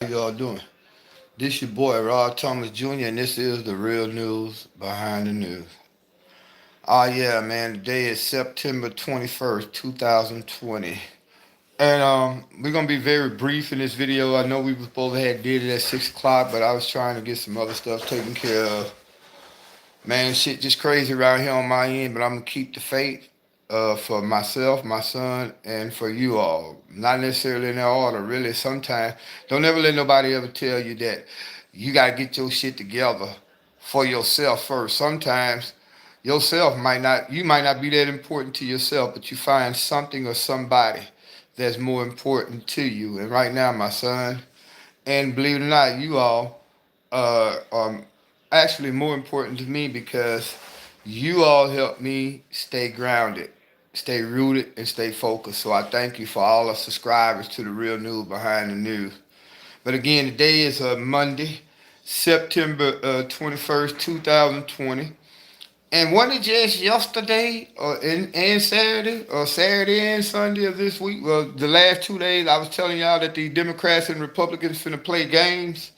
How y'all doing? This your boy Rod Thomas Jr. and this is the real news behind the news. Oh yeah, man. Today is September 21st, 2020. And we're gonna be very brief in this video. I know we were supposed to have did it at 6 o'clock, but I was trying to get some other stuff taken care of. Man, shit just crazy around here on my end, but I'm gonna keep the faith for myself, my son, and for you all. Not necessarily in that order, really. Sometimes don't ever let nobody ever tell you that you gotta get your shit together for yourself first. Sometimes yourself you might not be that important to yourself, but you find something or somebody that's more important to you. And right now, my son, and believe it or not, you all are actually more important to me because you all help me stay grounded, stay rooted, and stay focused. So I thank you for all the subscribers to the real news behind the news. But again, today is Monday, September 21st, 2020. And wasn't it just yesterday and Saturday, or Saturday and Sunday of this week? Well, the last 2 days I was telling y'all that the Democrats and Republicans finna play games.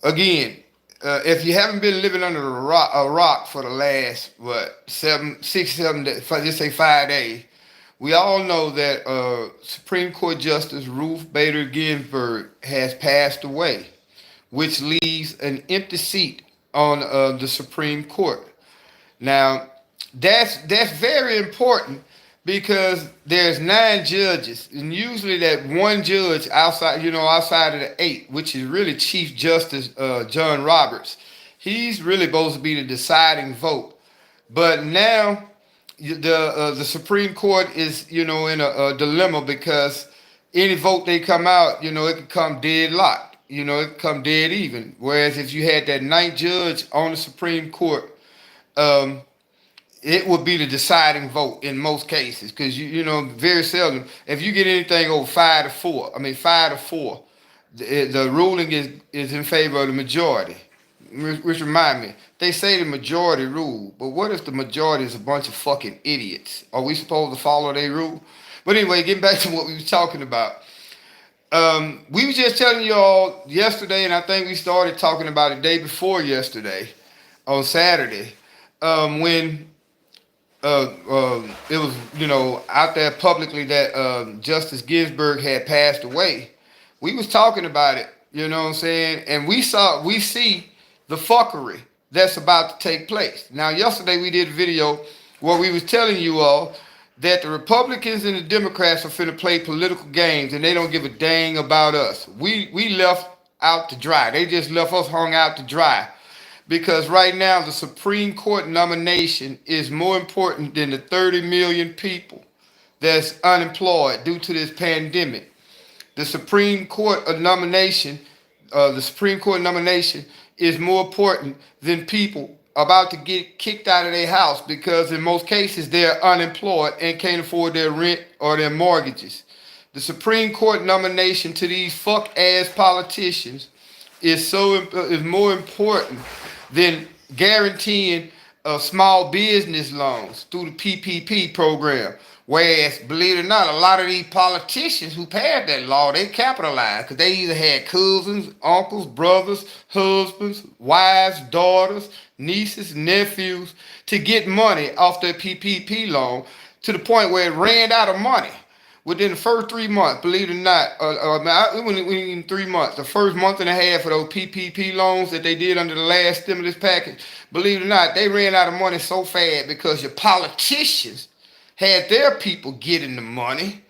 Again, if you haven't been living under a rock for the last, what, 7, 6, 7 days, just say 5 days, we all know that Supreme Court Justice Ruth Bader Ginsburg has passed away, which leaves an empty seat on the Supreme Court. Now, that's very important because there's 9 judges, and usually that one judge outside of the 8, which is really Chief Justice John Roberts, he's really supposed to be the deciding vote. But now the Supreme Court is in a dilemma because any vote they come out, it could come deadlocked. It could come dead even. Whereas if you had that 9th judge on the Supreme Court, um, it would be the deciding vote in most cases because very seldom if you get anything over 5 to 4. I mean 5 to 4, the ruling is in favor of the majority. Which remind me, they say the majority rule, but what if the majority is a bunch of fucking idiots? Are we supposed to follow their rule? But anyway, getting back to what we were talking about. We were just telling you all yesterday, and I think we started talking about it day before yesterday on Saturday, when it was out there publicly that Justice Ginsburg had passed away. We was talking about it, you know what I'm saying, and we see the fuckery that's about to take place. Now, yesterday we did a video where we was telling you all that the Republicans and the Democrats are finna play political games and they don't give a dang about us. We left out to dry. They just left us hung out to dry. Because right now the Supreme Court nomination is more important than the 30 million people that's unemployed due to this pandemic. The Supreme Court nomination, the Supreme Court nomination is more important than people about to get kicked out of their house because in most cases they're unemployed and can't afford their rent or their mortgages. The Supreme Court nomination to these fuck ass politicians is more important than guaranteeing small business loans through the PPP program. Whereas, believe it or not, a lot of these politicians who passed that law, they capitalized because they either had cousins, uncles, brothers, husbands, wives, daughters, nieces, nephews to get money off their PPP loan to the point where it ran out of money within the first 3 months. Believe it or not, it wasn't even 3 months. The first month and a half of those PPP loans that they did under the last stimulus package, believe it or not, they ran out of money so fast because your politicians had their people getting the money.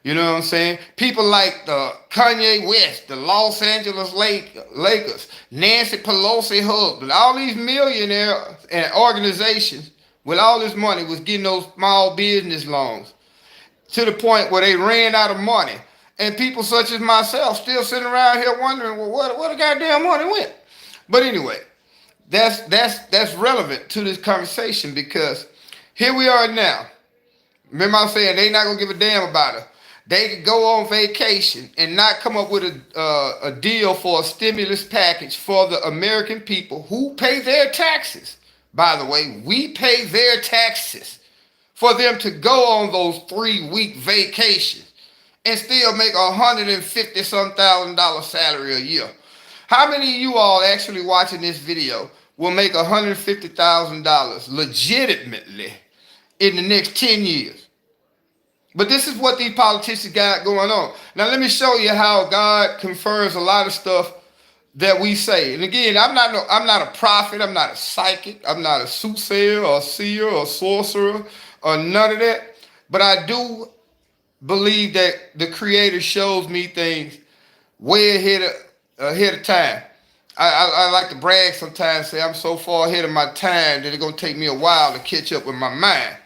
You know what I'm saying? People like the Kanye West, the Los Angeles Lakers, Nancy Pelosi husband, all these millionaires and organizations with all this money was getting those small business loans to the point where they ran out of money. And people such as myself still sitting around here wondering, well, where the goddamn money went? But anyway, that's relevant to this conversation because here we are now. Remember I'm saying they not gonna give a damn about it. They could go on vacation and not come up with a deal for a stimulus package for the American people who pay their taxes. By the way, we pay their taxes for them to go on those 3-week vacations and still make $150-some thousand salary a year. How many of you all actually watching this video will make $150,000 legitimately in the next 10 years? But this is what these politicians got going on. Now let me show you how God confirms a lot of stuff that we say. And again, I'm not a prophet, I'm not a psychic, I'm not a soothsayer or seer or sorcerer or none of that. But I do believe that the Creator shows me things way ahead of time. I like to brag sometimes, say I'm so far ahead of my time that it's gonna take me a while to catch up with my mind.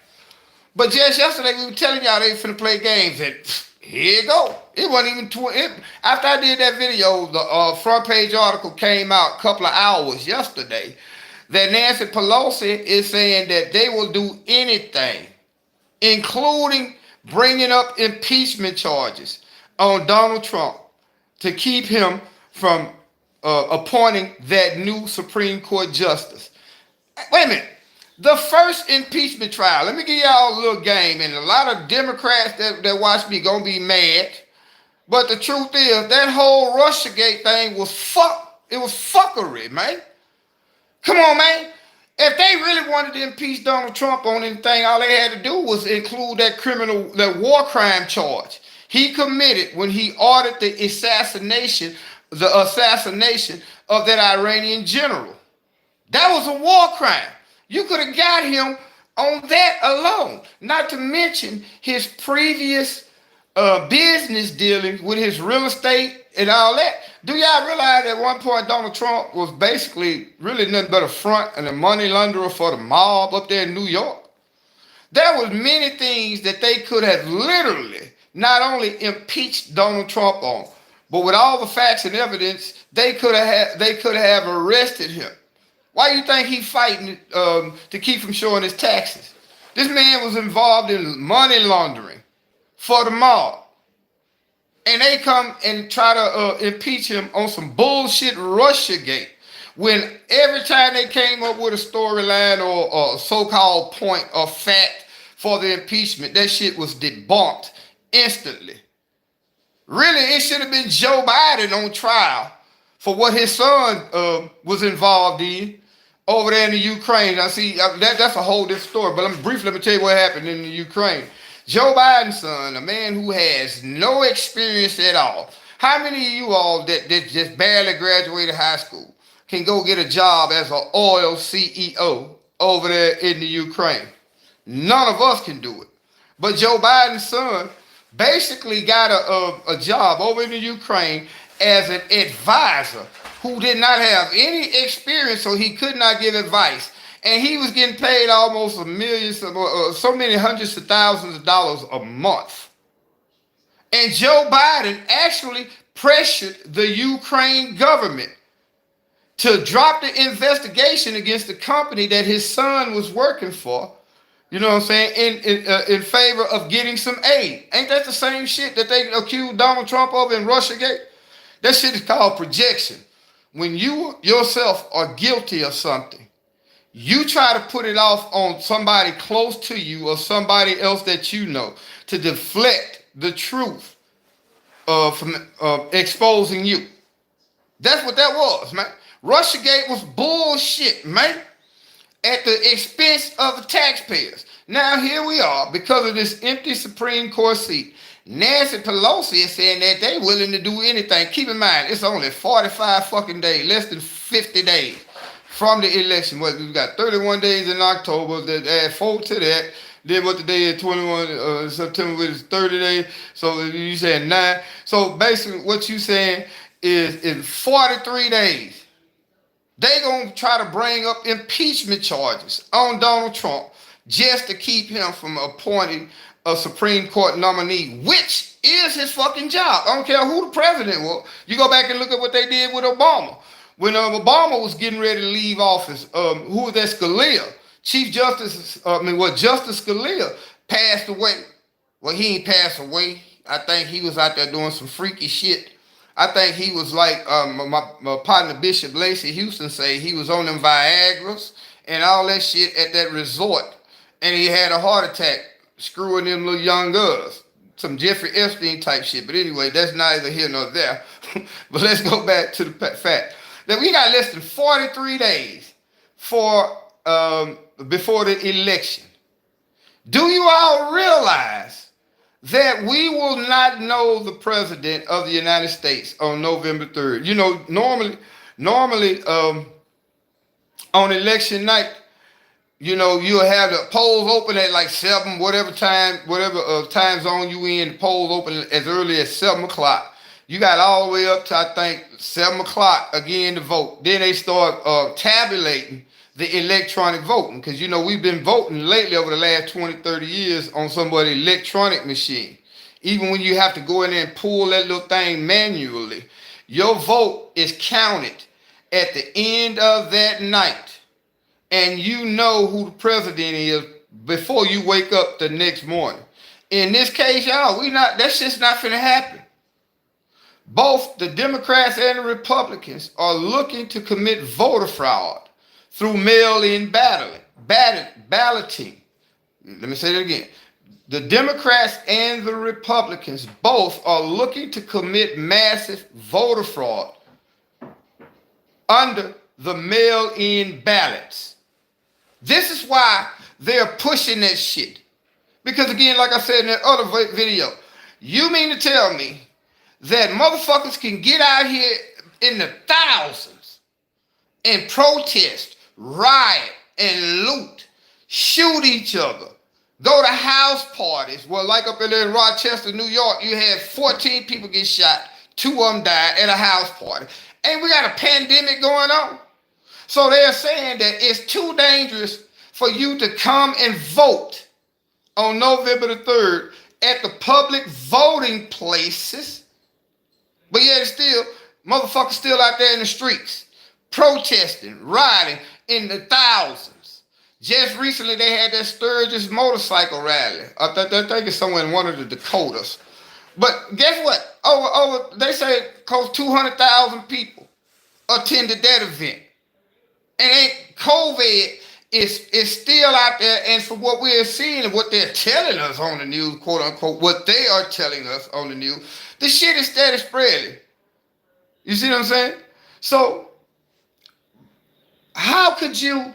But just yesterday we were telling y'all they finna play games, and here you go. It wasn't even after I did that video, the front page article came out a couple of hours yesterday that Nancy Pelosi is saying that they will do anything, including bringing up impeachment charges on Donald Trump to keep him from appointing that new Supreme Court justice. Wait a minute. The first impeachment trial, let me give y'all a little game, and a lot of Democrats that watch me gonna be mad, but the truth is that whole Russiagate thing was fuckery, man. Come on, man. If they really wanted to impeach Donald Trump on anything, all they had to do was include that war crime charge he committed when he ordered the assassination of that Iranian general. That was a war crime. You could have got him on that alone. Not to mention his previous business dealings with his real estate and all that. Do y'all realize at one point Donald Trump was basically really nothing but a front and a money launderer for the mob up there in New York? There was many things that they could have literally not only impeached Donald Trump on, but with all the facts and evidence, they could have arrested him. Why do you think he's fighting to keep from showing his taxes? This man was involved in money laundering for the mob. And they come and try to impeach him on some bullshit Russiagate, when every time they came up with a storyline or a so-called point or fact for the impeachment, that shit was debunked instantly. Really, it should have been Joe Biden on trial for what his son was involved in over there in the Ukraine. Now, see, that's a whole different story, but let me tell you what happened in the Ukraine. Joe Biden's son, a man who has no experience at all. How many of you all that just barely graduated high school can go get a job as an oil CEO over there in the Ukraine? None of us can do it. But Joe Biden's son basically got a job over in the Ukraine as an advisor who did not have any experience, so he could not give advice. And he was getting paid almost $1 million, so many hundreds of thousands of dollars a month. And Joe Biden actually pressured the Ukraine government to drop the investigation against the company that his son was working for, you know what I'm saying, in favor of getting some aid. Ain't that the same shit that they accused Donald Trump of in Russiagate? That shit is called projection. When you yourself are guilty of something, you try to put it off on somebody close to you or somebody else that you know to deflect the truth from exposing you. That's what that was, man. Russiagate was bullshit, man, at the expense of the taxpayers. Now here we are, because of this empty Supreme Court seat. Nancy Pelosi is saying that they willing to do anything. Keep in mind, it's only 45 fucking days, less than 50 days from the election. Well, we got 31 days in October, add 4 to that. Then what the day is 21 September, which is 30 days. So you saying 9. So basically what you saying is in 43 days, they gonna try to bring up impeachment charges on Donald Trump just to keep him from appointing a Supreme Court nominee, which is his fucking job. I don't care who the president was. You go back and look at what they did with Obama. When Obama was getting ready to leave office, who was that? Scalia, Justice Scalia passed away. Well, he ain't passed away. I think he was out there doing some freaky shit. I think he was like my partner Bishop Lacey Houston say, he was on them Viagras and all that shit at that resort, and he had a heart attack screwing them little young girls. some Jeffrey Epstein type shit. But anyway, that's neither here nor there. But let's go back to the fact that we got less than 43 days for before the election. Do you all realize that we will not know the president of the United States on November 3rd? You know, normally on election night, you know, you'll have the polls open at like 7, whatever time zone you in, the polls open as early as 7 o'clock. You got all the way up to, I think, 7 o'clock again to vote. Then they start tabulating the electronic voting, because, you know, we've been voting lately over the last 20, 30 years on somebody's electronic machine. Even when you have to go in there and pull that little thing manually, your vote is counted at the end of that night, and you know who the president is before you wake up the next morning. In this case, y'all, that's just not finna happen. Both the Democrats and the Republicans are looking to commit voter fraud through mail-in balloting. Let me say that again. The Democrats and the Republicans both are looking to commit massive voter fraud under the mail-in ballots. This is why they're pushing that shit. Because again, like I said in that other video, you mean to tell me that motherfuckers can get out here in the thousands and protest, riot, and loot, shoot each other, go to house parties? Well, like up in Rochester, New York, you had 14 people get shot, 2 of them died at a house party. And we got a pandemic going on. So they're saying that it's too dangerous for you to come and vote on November the 3rd at the public voting places. But yet still, motherfuckers still out there in the streets, protesting, rioting in the thousands. Just recently, they had that Sturgis motorcycle rally. I think it's somewhere in one of the Dakotas. But guess what? They say close 200,000 people attended that event. And COVID is still out there. And from what we're seeing and what they're telling us on the news, quote unquote, what they are telling us on the news, the shit is steady spreading. You see what I'm saying? So how could you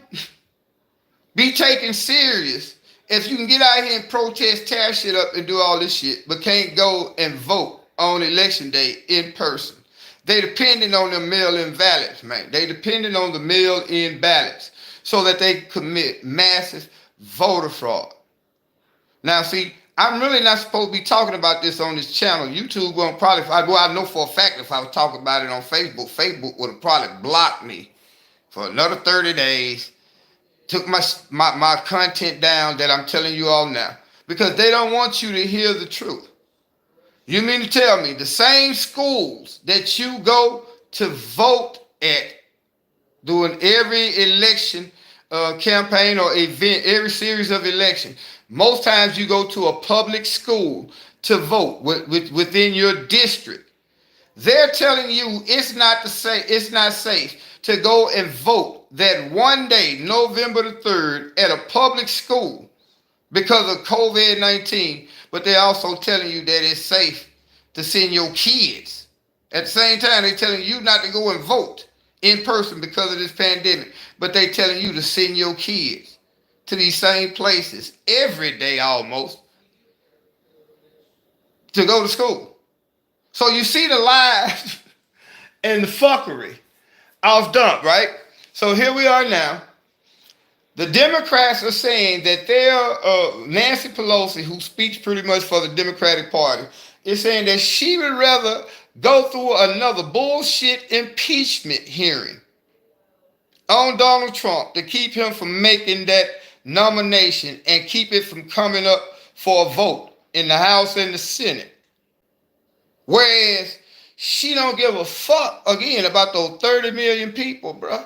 be taken serious if you can get out here and protest, tear shit up, and do all this shit, but can't go and vote on election day in person? They depending on the mail-in ballots, man. They depending on the mail-in ballots so that they commit massive voter fraud. Now, see, I'm really not supposed to be talking about this on this channel. YouTube won't probably, well, I know for a fact if I was talking about it on Facebook, Facebook would have probably blocked me for another 30 days, took my content down that I'm telling you all now, because they don't want you to hear the truth. You mean to tell me the same schools that you go to vote at during every election campaign or event, every series of election, most times you go to a public school to vote within your district. They're telling you it's not safe to go and vote that one day, November the 3rd, at a public school because of COVID-19, but they're also telling you that it's safe to send your kids. At the same time, they're telling you not to go and vote in person because of this pandemic, but they're telling you to send your kids to these same places every day almost to go to school. So you see the lies and the fuckery off dump, right? So here we are now. The Democrats are saying that Nancy Pelosi, who speaks pretty much for the Democratic Party, is saying that she would rather go through another bullshit impeachment hearing on Donald Trump to keep him from making that nomination and keep it from coming up for a vote in the House and the Senate. Whereas she don't give a fuck, again, about those 30 million people, bruh,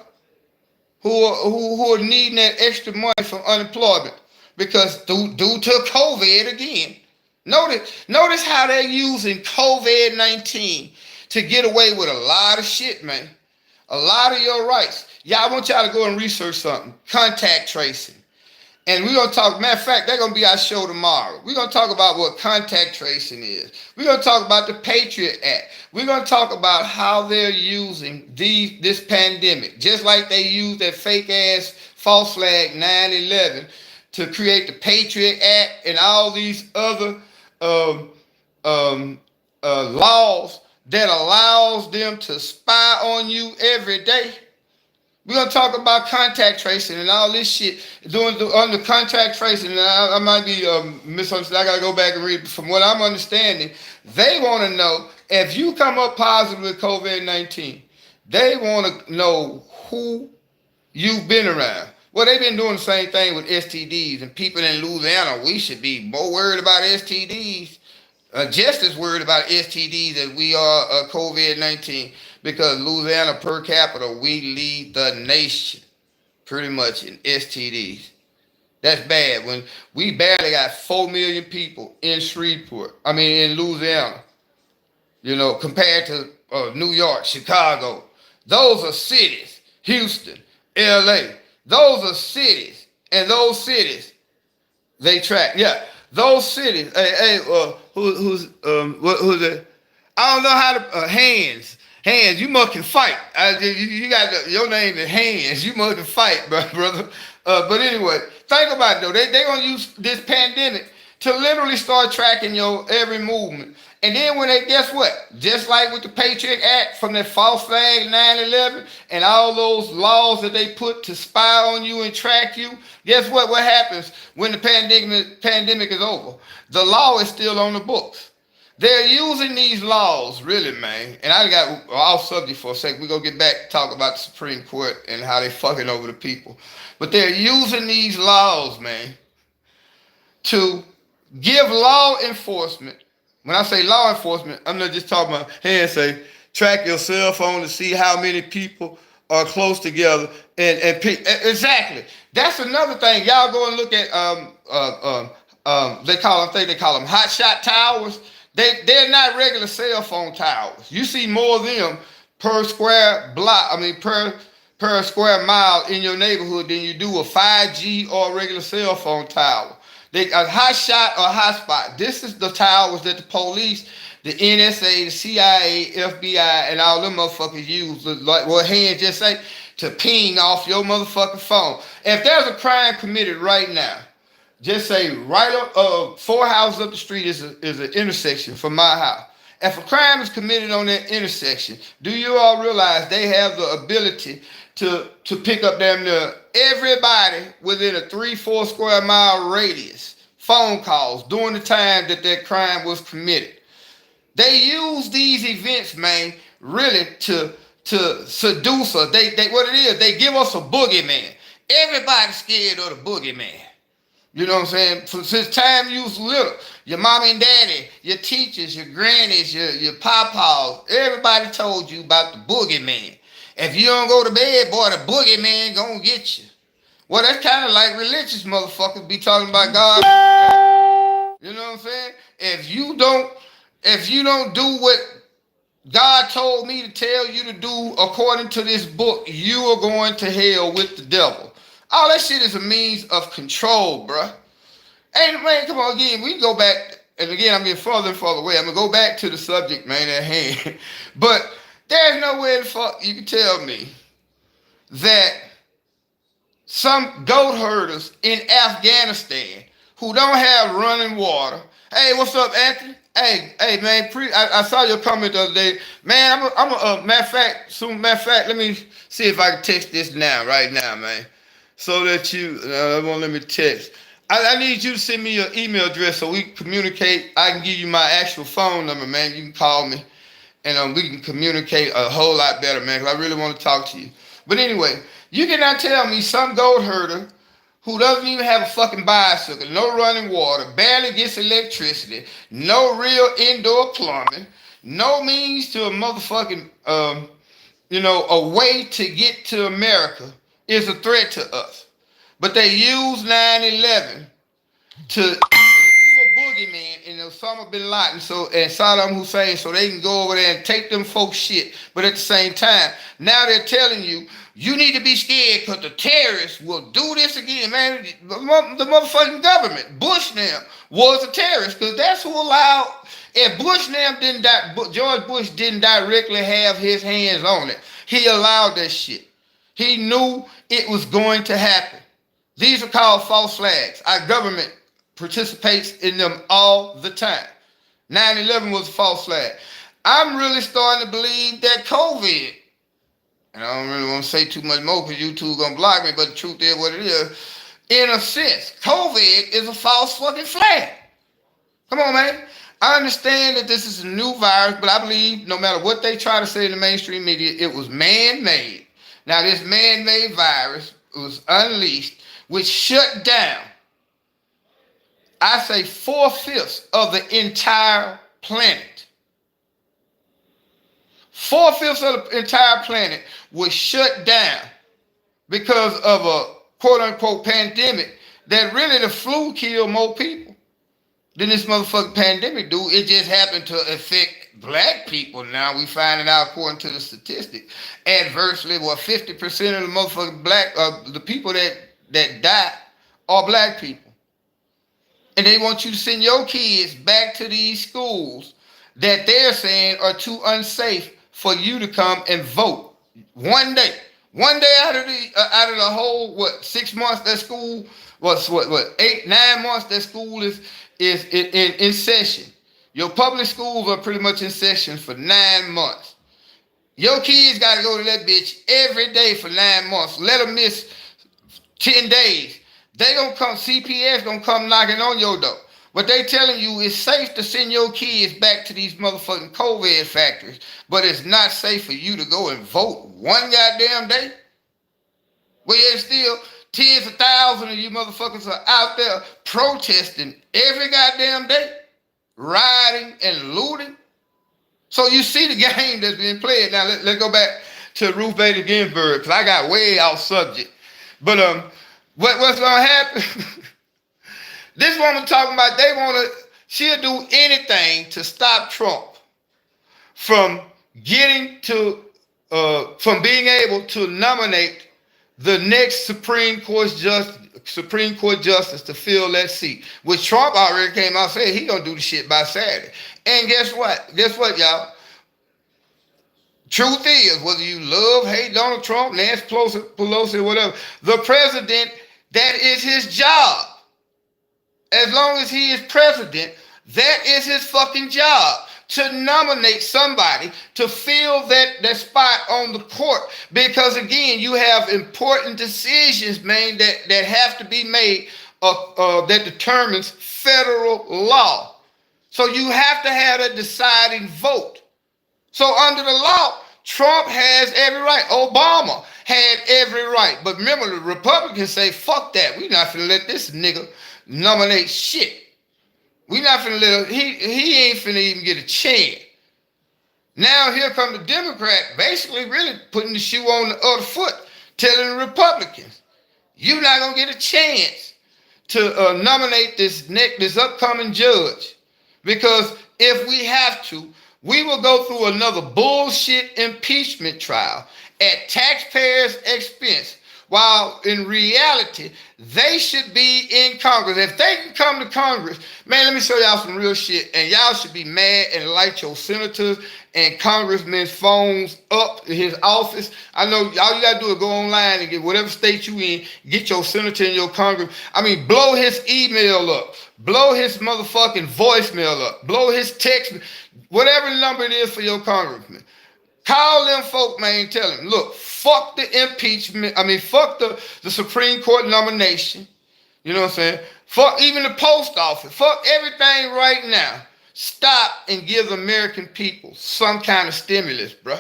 who are needing that extra money from unemployment because due to COVID again. Notice how they're using COVID-19 to get away with a lot of shit, man. A lot of your rights. Y'all, I want y'all to go and research something. Contact tracing. And we're going to talk, matter of fact, that's going to be our show tomorrow. We're going to talk about what contact tracing is. We're going to talk about the Patriot Act. We're going to talk about how they're using this pandemic, just like they used that fake-ass false flag 9/11 to create the Patriot Act and all these other um, laws that allows them to spy on you every day. We're going to talk about contact tracing and all this shit. On the contact tracing, and I might be misunderstood. I got to go back and read. From what I'm understanding, they want to know if you come up positive with COVID-19, they want to know who you've been around. Well, they've been doing the same thing with STDs, and people in Louisiana, we should be more worried about STDs, just as worried about STDs as we are COVID-19, because Louisiana per capita, we lead the nation pretty much in STDs. That's bad. When we barely got 4 million people in in Louisiana, compared to New York, Chicago. Those are cities. Houston, LA. Those are cities. And those cities, they track. Yeah, those cities. Who's it? I don't know how to, Hands. Hands, you must can fight. You got your name is Hands. You must can fight, brother. But anyway, think about it though. They're going to use this pandemic to literally start tracking your every movement. And then when guess what? Just like with the Patriot Act from that false flag 9/11 and all those laws that they put to spy on you and track you, guess what? What happens when the pandemic is over? The law is still on the books. They're using these laws, really, man. And I got off subject for a second. We're going to get back to talk about the Supreme Court and how they fucking over the people. But they're using these laws, man, to give law enforcement. When I say law enforcement, I'm not just talking about, say, track your cell phone to see how many people are close together. And exactly. That's another thing. Y'all go and look at, they call them hot shot towers. They're not regular cell phone towers. You see more of them per square block, per square mile in your neighborhood than you do a 5G or a regular cell phone tower. A hot shot or hotspot. This is the towers that the police, the NSA, the CIA, FBI, and all them motherfuckers use, like what Hands just say, to ping off your motherfucking phone. If there's a crime committed right now, just say right up 4 houses up the street is an intersection from my house. If a crime is committed on that intersection, do you all realize they have the ability to pick up damn near everybody within a 3-4 square mile radius, phone calls during the time that crime was committed? They use these events, man, really to seduce us. What it is, they give us a boogeyman. Everybody's scared of the boogeyman. You know what I'm saying? Since time you was little, your mom and daddy, your teachers, your grannies, your papas, everybody told you about the boogeyman. If you don't go to bed, boy, the boogeyman gonna get you. Well, that's kind of like religious motherfuckers be talking about God. You know what I'm saying? If you don't do what God told me to tell you to do according to this book, you are going to hell with the devil. All that shit is a means of control, bruh. Hey, man, come on again. We can go back, and again, I'm getting further and further away. I'm going to go back to the subject, man, at hand. But there's no way the fuck you can tell me that some goat herders in Afghanistan who don't have running water. Hey, what's up, Anthony? Hey, man, I saw your comment the other day. Man, matter of fact, let me see if I can text this right now, man. So that you won't let me text. I need you to send me your email address so we can communicate. I can give you my actual phone number, man. You can call me, and we can communicate a whole lot better, man, because I really want to talk to you. But anyway, you cannot tell me some goat herder who doesn't even have a fucking bicycle, no running water, barely gets electricity, no real indoor plumbing, no means to a motherfucking, a way to get to America, is a threat to us. But they use 9/11 to a boogeyman in Osama bin Laden and Saddam Hussein so they can go over there and take them folks shit. But at the same time, now they're telling you, you need to be scared because the terrorists will do this again, man. The motherfucking government, Bush now, was a terrorist because that's who allowed. If Bush now didn't die, George Bush didn't directly have his hands on it. He allowed that shit. He knew it was going to happen. These are called false flags. Our government participates in them all the time. 9/11 was a false flag. I'm really starting to believe that COVID, and I don't really want to say too much more because YouTube gonna block me, but the truth is what it is. In a sense, COVID is a false fucking flag. Come on, man. I understand that this is a new virus, but I believe no matter what they try to say in the mainstream media, it was man-made. Now, this man-made virus was unleashed, which shut down, I say, 4/5 of the entire planet. 4/5 of the entire planet was shut down because of a quote-unquote pandemic that really the flu killed more people than this motherfucking pandemic do. It just happened to affect black people. Now we finding out, according to the statistics, adversely, 50% of the motherfucking the people that die are black people. And they want you to send your kids back to these schools that they're saying are too unsafe for you to come and vote. One day out of the whole 6 months that school was 8-9 months that school is in session. Your public schools are pretty much in session for 9 months. Your kids got to go to that bitch every day for 9 months. Let them miss 10 days. They gonna come, CPS gonna come knocking on your door. But they telling you it's safe to send your kids back to these motherfucking COVID factories, but it's not safe for you to go and vote one goddamn day. Well, yet still tens of thousands of you motherfuckers are out there protesting every goddamn day, rioting and looting. So you see the game that's being played. Now let's go back to Ruth Bader Ginsburg, because I got way off subject. But what's gonna happen? This woman talking about she'll do anything to stop Trump from getting to from being able to nominate the next Supreme Court justice to fill that seat, which Trump already came out and said he gonna do the shit by Saturday. And guess what? Guess what, y'all? Truth is, whether you love, hate Donald Trump, Nancy Pelosi, whatever, the president, that is his job. As long as he is president, that is his fucking job, to nominate somebody to fill that spot on the court. Because again, you have important decisions, man, that have to be made that determines federal law. So you have to have a deciding vote. So under the law, Trump has every right. Obama had every right. But remember, the Republicans say, fuck that. We're not finna let this nigga nominate shit. We not finna let him, he ain't finna even get a chance. Now here come the Democrat, basically really putting the shoe on the other foot, telling the Republicans, you're not gonna get a chance to nominate this upcoming judge, because if we have to, we will go through another bullshit impeachment trial at taxpayers' expense, while in reality, they should be in Congress. If they can come to Congress, man, let me show y'all some real shit. And y'all should be mad and light your senators and congressmen's phones up in his office. I know all you gotta do is go online and get whatever state you in, get your senator and your congress. I mean, blow his email up, blow his motherfucking voicemail up, blow his text, whatever number it is for your congressman. Call them folk, man, tell them, look, fuck the impeachment. I mean, fuck the Supreme Court nomination. You know what I'm saying? Fuck even the post office. Fuck everything right now. Stop and give the American people some kind of stimulus, bruh.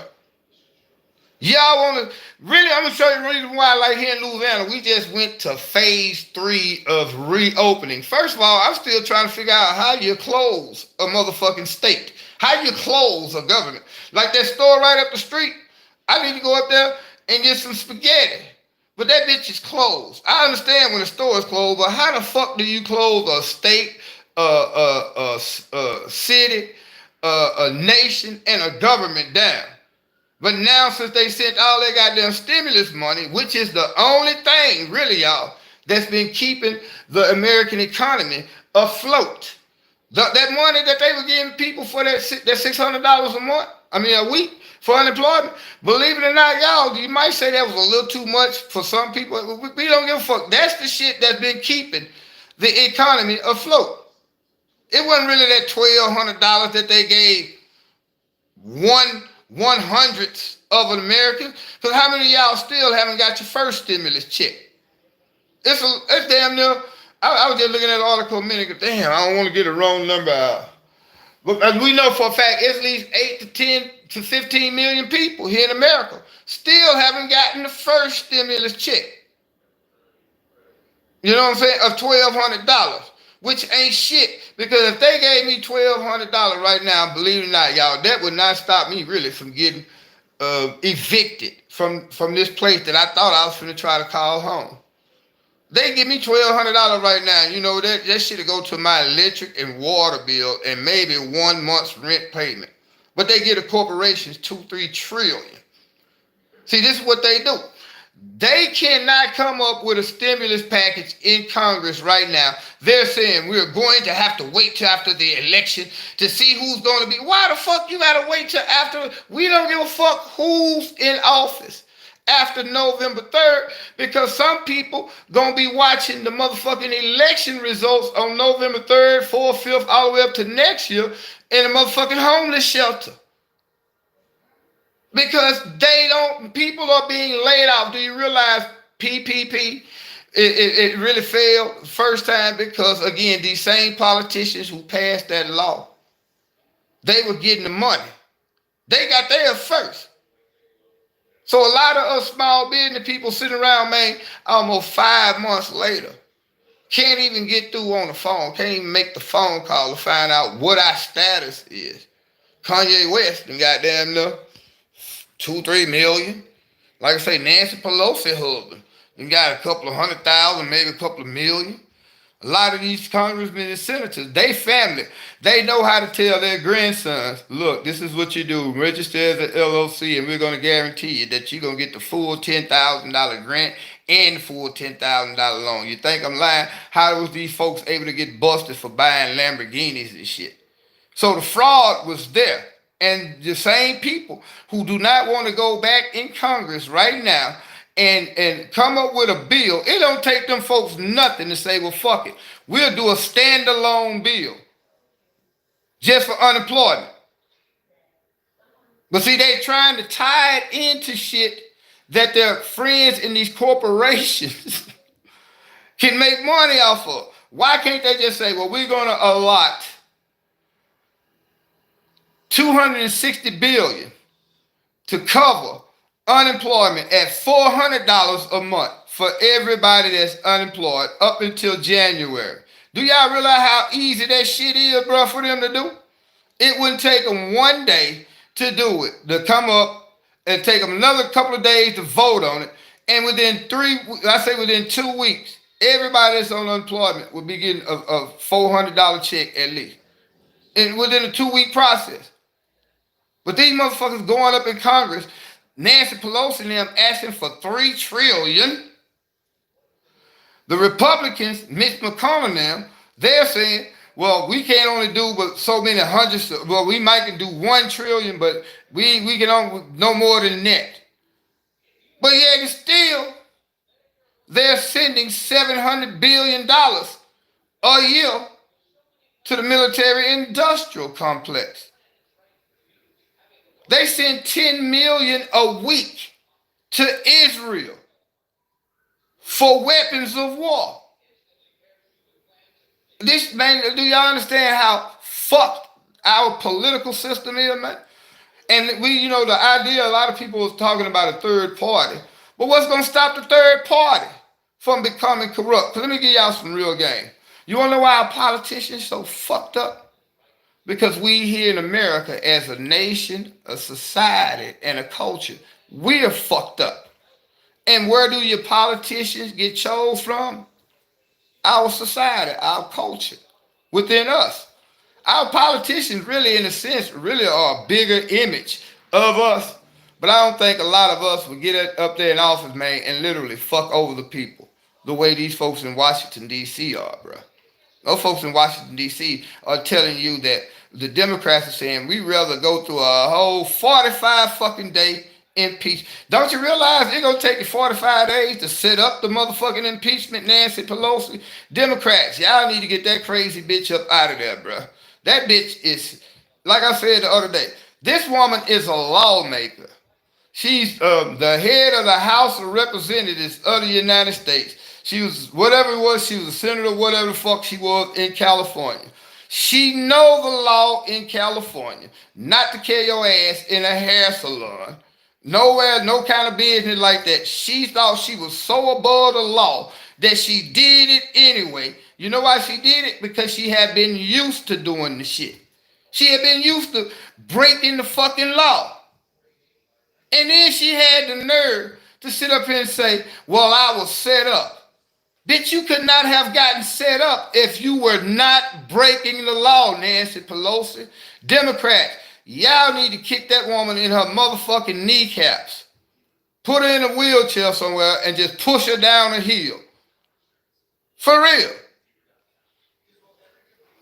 Y'all want to, really, I'm going to show you the reason why, like here in Louisiana, we just went to phase 3 of reopening. First of all, I'm still trying to figure out how you close a motherfucking state. How you close a government. Like that store right up the street, I need to go up there and get some spaghetti. But that bitch is closed. I understand when the store is closed, but how the fuck do you close a state, city, a nation, and a government down. But now, since they sent all their goddamn stimulus money, which is the only thing, really, y'all, that's been keeping the American economy afloat. That money that they were giving people for that $600 a month, a week for unemployment, believe it or not, y'all, you might say that was a little too much for some people. We don't give a fuck. That's the shit that's been keeping the economy afloat. It wasn't really that $1,200 that they gave one hundredth of an American. Because how many of y'all still haven't got your first stimulus check? It's damn near. I was just looking at an article a minute ago. Damn, I don't want to get the wrong number out. But as we know for a fact, at least 8 to 10 to 15 million people here in America still haven't gotten the first stimulus check. You know what I'm saying? Of $1,200, which ain't shit. Because if they gave me $1,200 right now, believe it or not, y'all, that would not stop me really from getting evicted from this place that I thought I was finna try to call home. They give me $1,200 right now. You know, that shit'll go to my electric and water bill and maybe 1 month's rent payment. But they give the corporations $2-3 trillion. See, this is what they do. They cannot come up with a stimulus package in Congress right now. They're saying we're going to have to wait till after the election to see who's going to be. Why the fuck you gotta wait till after? We don't give a fuck who's in office after November 3rd, because some people gonna be watching the motherfucking election results on November 3rd, 4th, 5th, all the way up to next year in a motherfucking homeless shelter. Because people are being laid off. Do you realize PPP, it really failed first time because, again, these same politicians who passed that law, they were getting the money. They got theirs first. So a lot of us small business people sitting around, man, almost 5 months later, can't even get through on the phone, can't even make the phone call to find out what our status is. Kanye West and goddamn enough. 2-3 million. Like I say, Nancy Pelosi husband. You got a couple of 100,000, maybe a couple of million. A lot of these congressmen and senators, they family, they know how to tell their grandsons, look, this is what you do. Register as an LLC and we're going to guarantee you that you're going to get the full $10,000 grant and the full $10,000 loan. You think I'm lying? How was these folks able to get busted for buying Lamborghinis and shit? So the fraud was there. And the same people who do not want to go back in Congress right now and come up with a bill, it don't take them folks nothing to say, well, fuck it. We'll do a standalone bill just for unemployment. But see, they trying to tie it into shit that their friends in these corporations can make money off of. Why can't they just say, well, we're going to allot $260 billion to cover unemployment at $400 a month for everybody that's unemployed up until January. Do y'all realize how easy that shit is, bro, for them to do? It wouldn't take them 1 day to do it, to come up and take them another couple of days to vote on it. And within 2 weeks, everybody that's on unemployment would be getting a $400 check at least. And within a 2-week process. But these motherfuckers going up in Congress, Nancy Pelosi and them asking for $3 trillion. The Republicans, Mitch McConnell and them, they're saying, well, we can't only do but so many hundreds. Well, we might can do $1 trillion, but we can only no more than that. But yet still, they're sending $700 billion a year to the military-industrial complex. They send $10 million a week to Israel for weapons of war. This, man, do y'all understand how fucked our political system is, man? And we, the idea, a lot of people was talking about a third party. But what's going to stop the third party from becoming corrupt? Because let me give y'all some real game. You want to know why our politicians so fucked up? Because we here in America, as a nation, a society, and a culture, we're fucked up. And where do your politicians get chose from? Our society, our culture. within us. Our politicians really, in a sense, really are a bigger image of us. But I don't think a lot of us would get up there in office, man, and literally fuck over the people the way these folks in Washington, D.C. are, bro. Those folks in Washington, D.C. are telling you that the Democrats are saying we rather go through a whole 45 fucking day impeach. Don't you realize it's going to take you 45 days to set up the motherfucking impeachment, Nancy Pelosi? Democrats, y'all need to get that crazy bitch up out of there, bro. That bitch is, like I said the other day, this woman is a lawmaker. She's the head of the House of Representatives of the United States. She was, whatever it was, she was a senator, whatever the fuck she was in California. She know the law in California, not to carry your ass in a hair salon. Nowhere, no kind of business like that. She thought she was so above the law that she did it anyway. You know why she did it? Because she had been used to doing the shit. She had been used to breaking the fucking law. And then she had the nerve to sit up here and say, well, I was set up. Bitch, you could not have gotten set up if you were not breaking the law, Nancy Pelosi. Democrats, y'all need to kick that woman in her motherfucking kneecaps. Put her in a wheelchair somewhere and just push her down a hill. For real.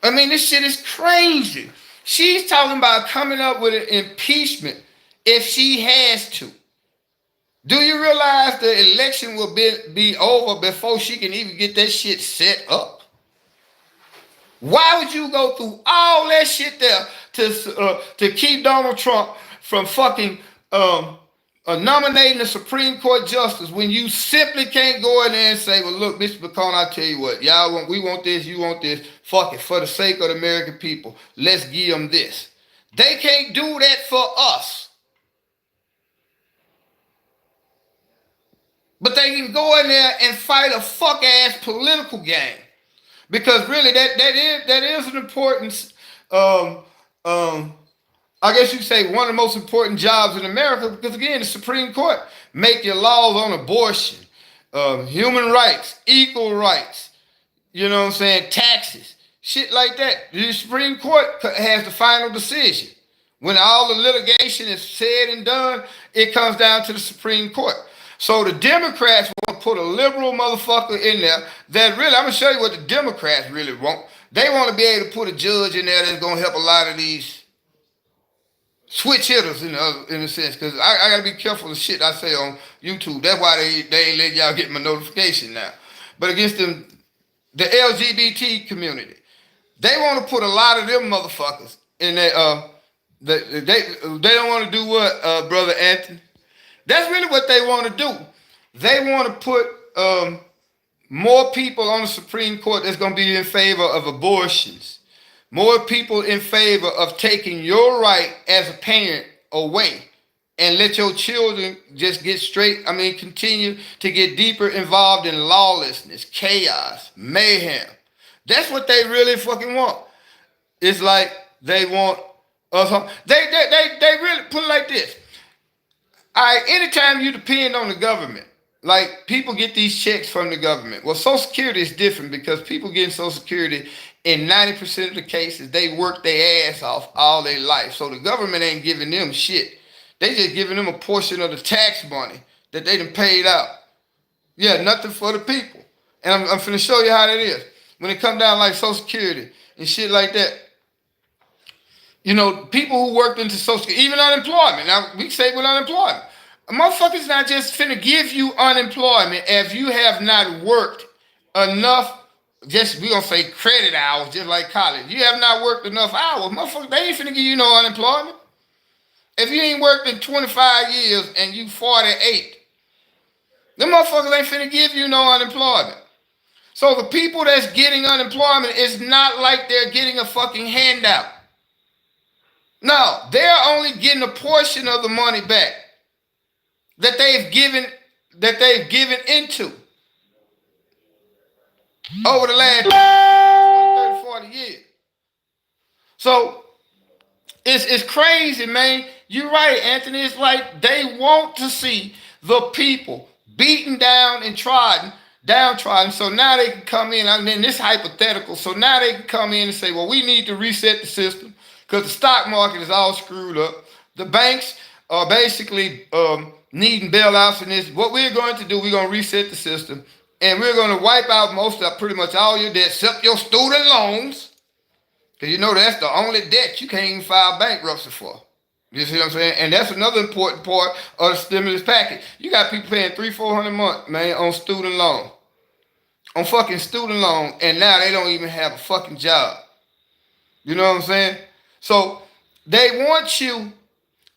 I mean, this shit is crazy. She's talking about coming up with an impeachment if she has to. Do you realize the election will be over before she can even get that shit set up? Why would you go through all that shit there to keep Donald Trump from fucking nominating a Supreme Court justice when you simply can't go in there and say, well, look, Mr. McCone, I tell you what, we want this, you want this, fuck it, for the sake of the American people, let's give them this. They can't do that for us. But they can go in there and fight a fuck-ass political game. Because really, that is an important, I guess you could say one of the most important jobs in America, because again, the Supreme Court make your laws on abortion, human rights, equal rights, you know what I'm saying, taxes, shit like that. The Supreme Court has the final decision. When all the litigation is said and done, it comes down to the Supreme Court. So the Democrats want to put a liberal motherfucker in there that really, I'm going to show you what the Democrats really want. They want to be able to put a judge in there that's going to help a lot of these switch hitters in a sense, because I got to be careful of shit I say on YouTube. That's why they ain't let y'all get my notification now. But against them, the LGBT community, they want to put a lot of them motherfuckers in there. They don't want to do what, Brother Anthony? That's really what they want to do. They want to put more people on the Supreme Court that's going to be in favor of abortions. More people in favor of taking your right as a parent away and let your children just continue to get deeper involved in lawlessness, chaos, mayhem. That's what they really fucking want. It's like they want us. They really put it like this. Anytime you depend on the government, like people get these checks from the government. Well, Social Security is different because people getting Social Security, in 90% of the cases, they work their ass off all their life. So the government ain't giving them shit. They just giving them a portion of the tax money that they done paid out. Yeah, nothing for the people. And I'm finna show you how that is. When it come down like Social Security and shit like that, you know, people who worked into Social Security, even unemployment. Now, we say with unemployment. A motherfucker's not just finna give you unemployment if you have not worked enough, we gonna say credit hours, just like college. You have not worked enough hours. Motherfucker, they ain't finna give you no unemployment. If you ain't worked in 25 years and you 48, them motherfuckers ain't finna give you no unemployment. So the people that's getting unemployment, it's not like they're getting a fucking handout. No, they're only getting a portion of the money back that they've given into over the last 20, 30, 40 years. So it's crazy, man. You're right, Anthony. It's like they want to see the people beaten down and trodden downtrodden. So now they can come in, I mean, this hypothetical. So now they can come in and say, well, we need to reset the system because the stock market is all screwed up. The banks are basically needing bailouts in this. What we're going to do, we're going to reset the system and we're going to wipe out most of pretty much all your debt except your student loans. Because you know that's the only debt you can't even file bankruptcy for. You see what I'm saying? And that's another important part of the stimulus package. You got people paying $300-400 a month, man, on student loan. On fucking student loan, and now they don't even have a fucking job. You know what I'm saying? So they want you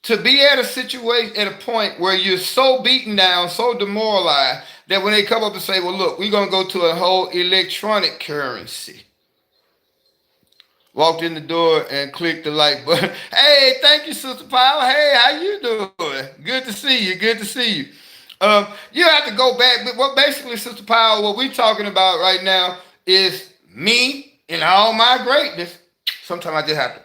to be at a situation, at a point where you're so beaten down, so demoralized, that when they come up and say, well, look, we're going to go to a whole electronic currency. Walked in the door and clicked the like button. Hey, thank you, Sister Paula. Hey, how you doing? Good to see you. Good to see you. You have to go back. But what basically, Sister Paula, what we're talking about right now is me in all my greatness. Sometimes I just have to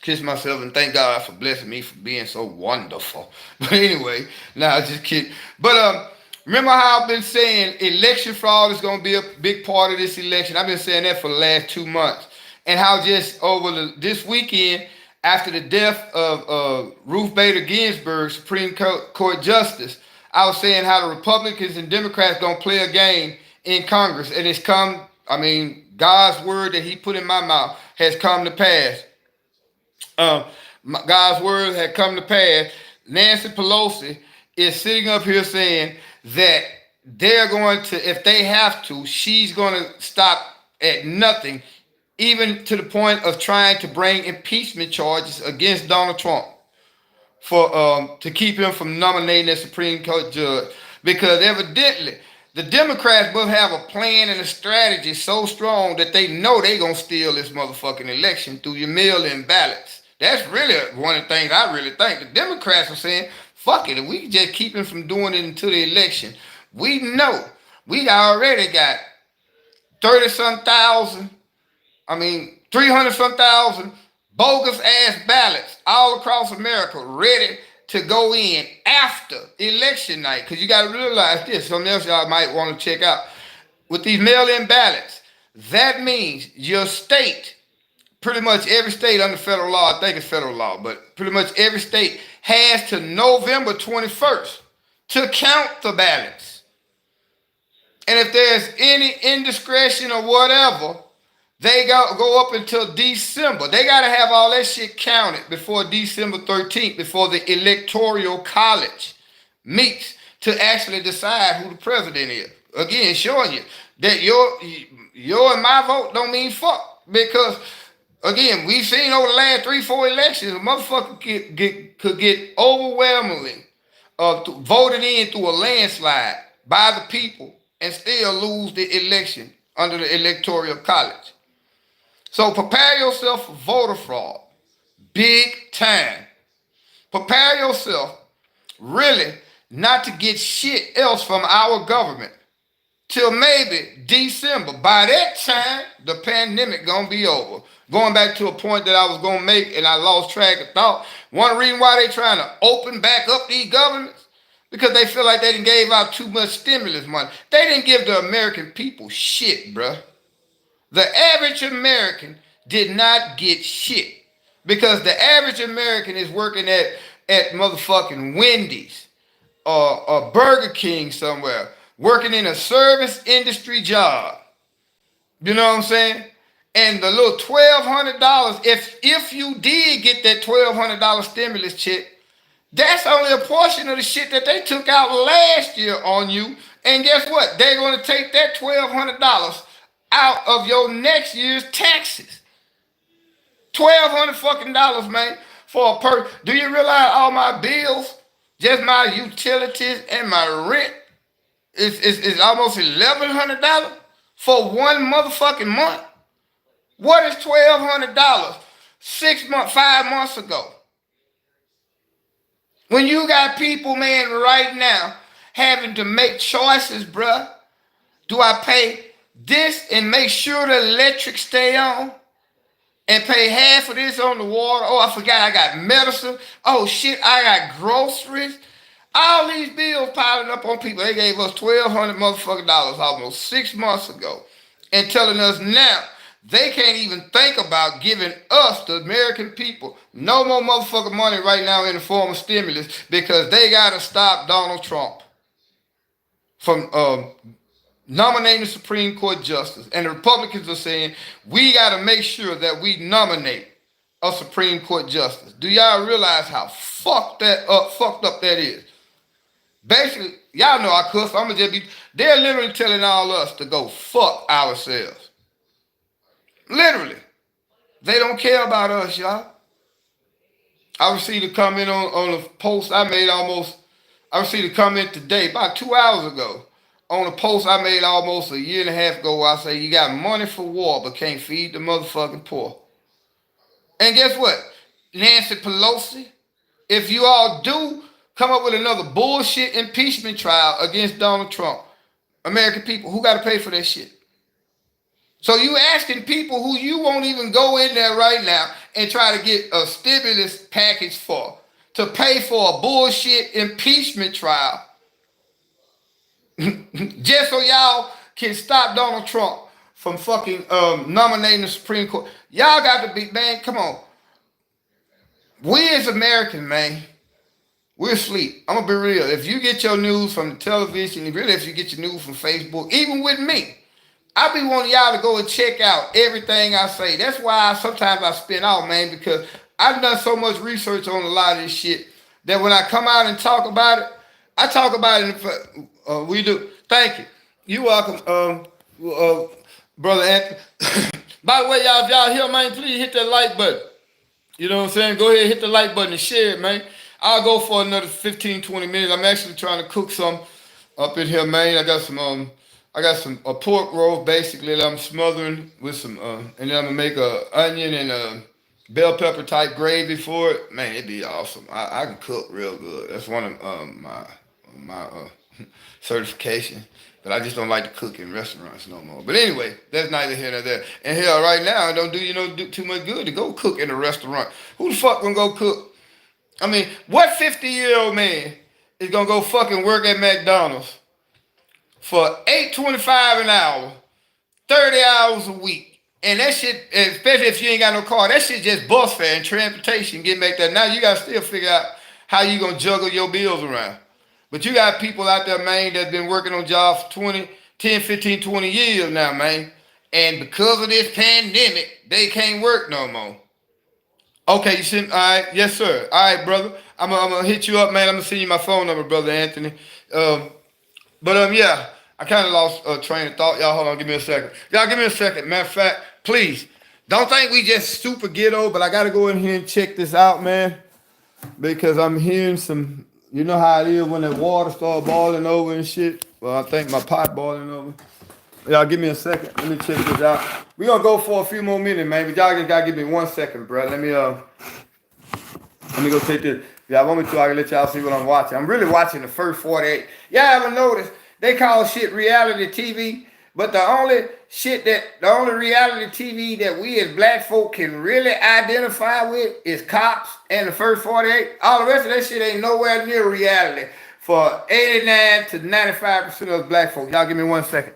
kiss myself and thank God for blessing me for being so wonderful. But anyway, nah, just kidding. But remember how I've been saying election fraud is going to be a big part of this election. I've been saying that for the last 2 months. And how just over this weekend, after the death of Ruth Bader Ginsburg, Supreme Court Justice, I was saying how the Republicans and Democrats don't play a game in Congress. And it's come, I mean, God's word that he put in my mouth has come to pass. God's word had come to pass. Nancy Pelosi is sitting up here saying that they're going to, if they have to, she's going to stop at nothing, even to the point of trying to bring impeachment charges against Donald Trump for to keep him from nominating a Supreme Court judge. Because evidently, the Democrats will have a plan and a strategy so strong that they know they're going to steal this motherfucking election through your mail-in ballots. That's really one of the things I really think. The Democrats are saying, fuck it, if we can just keep him from doing it until the election, we know we already got 30-some thousand, 300-some thousand bogus ass ballots all across America ready to go in after election night. Because you got to realize this, something else y'all might want to check out. With these mail-in ballots, that means your state, pretty much every state under federal law, I think it's federal law, but pretty much every state has to November 21st to count the ballots. And if there's any indiscretion or whatever, they go up until December. They got to have all that shit counted before December 13th, before the Electoral College meets to actually decide who the president is. Again, showing you that your and my vote don't mean fuck. Because, again, we've seen over the last 3-4 elections, a motherfucker could get overwhelmingly voted in through a landslide by the people and still lose the election under the Electoral College. So prepare yourself for voter fraud. Big time. Prepare yourself really not to get shit else from our government till maybe December. By that time, the pandemic gonna be over. Going back to a point that I was gonna make and I lost track of thought. One reason why they trying to open back up these governments, because they feel like they done gave out too much stimulus money. They didn't give the American people shit, bruh. The average American did not get shit because the average American is working at motherfucking Wendy's or Burger King somewhere, working in a service industry job. You know what I'm saying? And the little $1,200, if you did get that $1,200 stimulus check, that's only a portion of the shit that they took out last year on you. And guess what? They're going to take that $1,200 out of your next year's taxes. $1,200 fucking dollars, man, for a person. Do you realize all my bills, just my utilities and my rent, is almost $1,100 for one motherfucking month? What is $1,200 5 months ago? When you got people, man, right now having to make choices, bruh. Do I pay this and make sure the electric stay on and pay half of this on the water? Oh, I forgot I got medicine. Oh shit, I got groceries. All these bills piling up on people. They gave us $1,200 motherfucking dollars almost 6 months ago, and telling us now they can't even think about giving us, the American people, no more motherfucking money right now in the form of stimulus because they gotta stop Donald Trump from nominating the Supreme Court justice. And the Republicans are saying we gotta make sure that we nominate a Supreme Court justice. Do y'all realize how fucked up that is? Basically, y'all know I cuss. I'ma just be. They're literally telling all us to go fuck ourselves. Literally, they don't care about us, y'all. I received a comment on a post I made almost. I received a comment today, about 2 hours ago, on a post I made almost a year and a half ago. Where I say you got money for war, but can't feed the motherfucking poor. And guess what, Nancy Pelosi? If you all do come up with another bullshit impeachment trial against Donald Trump, American people, who got to pay for that shit? So you asking people who you won't even go in there right now and try to get a stimulus package for to pay for a bullshit impeachment trial just so y'all can stop Donald Trump from fucking nominating the Supreme Court. Y'all got to be, man, come on. We as Americans, man, we're asleep. I'm gonna be real. If you get your news from the television, really if you get your news from Facebook, even with me, I be wanting y'all to go and check out everything I say. That's why sometimes I spin out, man, because I've done so much research on a lot of this shit that when I come out and talk about it, I talk about it. We do. Thank you. You welcome, brother Anthony. By the way, y'all, if y'all here, man, please hit that like button. You know what I'm saying? Go ahead, hit the like button and share it, man. I'll go for another 15, 20 minutes. I'm actually trying to cook some up in here, man. I got some pork roast basically that I'm smothering with some, and then I'm gonna make a onion and a bell pepper type gravy for it. Man, it'd be awesome. I can cook real good. That's one of my certification. But I just don't like to cook in restaurants no more. But anyway, that's neither here nor there. And here right now, it don't do too much good to go cook in a restaurant. Who the fuck gonna go cook? I mean, what 50-year-old man is gonna go fucking work at McDonald's for $8.25 an hour, 30 hours a week? And that shit, especially if you ain't got no car, that shit just bus fare and transportation get back there. Now you gotta still figure out how you gonna juggle your bills around. But you got people out there, man, that's been working on jobs for 10, 15, 20 years now, man. And because of this pandemic, they can't work no more. Okay, you send, all right, yes, sir. All right, brother. I'm gonna hit you up, man. I'm gonna send you my phone number, brother Anthony. Yeah, I kind of lost train of thought. Y'all, hold on, give me a second. Y'all, give me a second. Matter of fact, please, don't think we just super ghetto, but I gotta go in here and check this out, man, because I'm hearing some. You know how it is when the water start boiling over and shit? Well, I think my pot boiling over. Y'all give me a second. Let me check this out. We're gonna go for a few more minutes, man. But y'all just gotta give me 1 second, bro. Let me go take this. Y'all want me to, I can let y'all see what I'm watching. I'm really watching the first 48. Y'all ever notice they call shit reality TV? But the only reality TV that we as black folk can really identify with is Cops and the first 48. All the rest of that shit ain't nowhere near reality for 89 to 95% of us black folk. Y'all give me 1 second.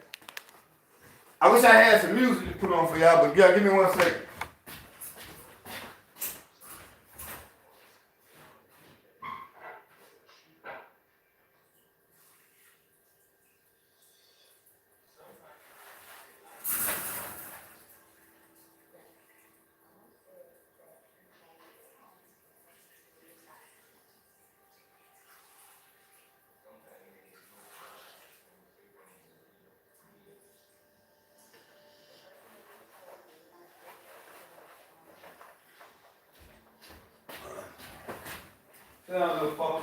I wish I had some music to put on for y'all, but y'all give me 1 second. Sit down, little fucker.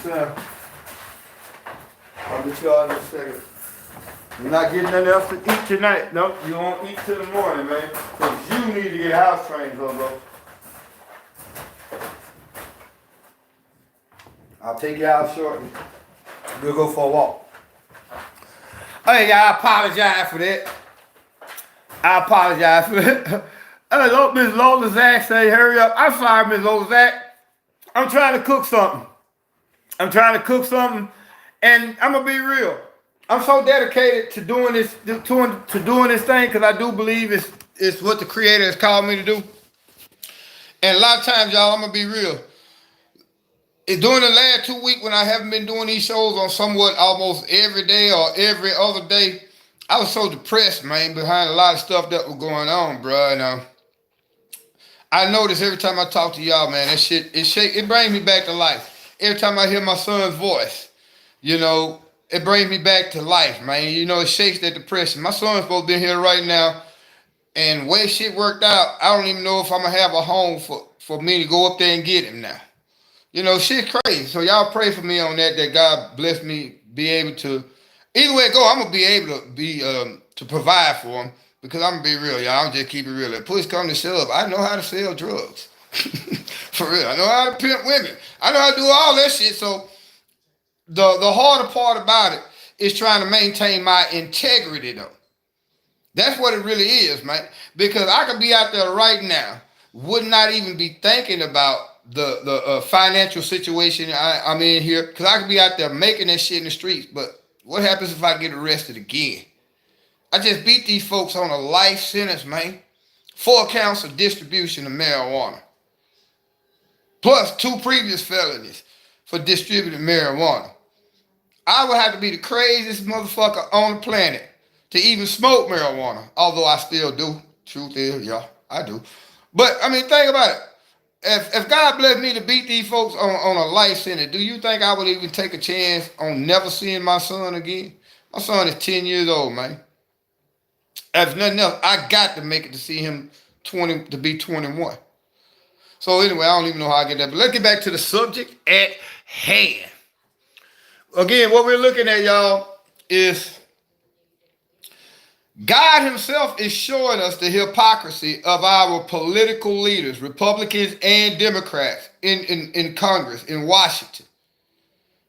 Sit down. I'll get y'all in a second. You're not getting nothing else to eat tonight. Nope, you won't eat till the morning, man. Because you need to get house trained, bro. I'll take you out shortly. We'll go for a walk. Hey, I apologize for that. I apologize for that. Miss Lola Zach say, hurry up. I'm sorry, Miss Lola Zach. I'm trying to cook something. And I'm gonna be real. I'm so dedicated to doing this, to doing this thing, because I do believe it's what the Creator has called me to do. And a lot of times, y'all, I'm gonna be real. During the last 2 weeks, when I haven't been doing these shows on somewhat almost every day or every other day, I was so depressed, man, behind a lot of stuff that was going on, bro. And I notice every time I talk to y'all, man, that shit, it brings me back to life. Every time I hear my son's voice, it brings me back to life, man. It shakes that depression. My son's supposed to be here right now, and the way shit worked out, I don't even know if I'm gonna have a home for me to go up there and get him now. Shit crazy. So y'all pray for me on that God bless me, be able to, either way it go, I'm gonna be able to be to provide for him, because I'm gonna be real, y'all. I'm just keep it real. If push come to shove, I know how to sell drugs. For real. I know how to pimp women. I know how to do all that shit. So the harder part about it is trying to maintain my integrity, though. That's what it really is, man. Because I could be out there right now, would not even be thinking about the financial situation I'm in here, because I could be out there making that shit in the streets. But what happens if I get arrested again? I just beat these folks on a life sentence, man. 4 counts of distribution of marijuana, plus 2 previous felonies for distributing marijuana. I would have to be the craziest motherfucker on the planet to even smoke marijuana, although I still do. Truth is, y'all, I do. But, think about it. If God blessed me to beat these folks on a life sentence, do you think I would even take a chance on never seeing my son again? My son is 10 years old, man. If nothing else, I got to make it to see him to be 21. So anyway, I don't even know how I get that. But let's get back to the subject at hand. Again, what we're looking at, y'all, is God himself is showing us the hypocrisy of our political leaders, Republicans and Democrats in Congress, in Washington.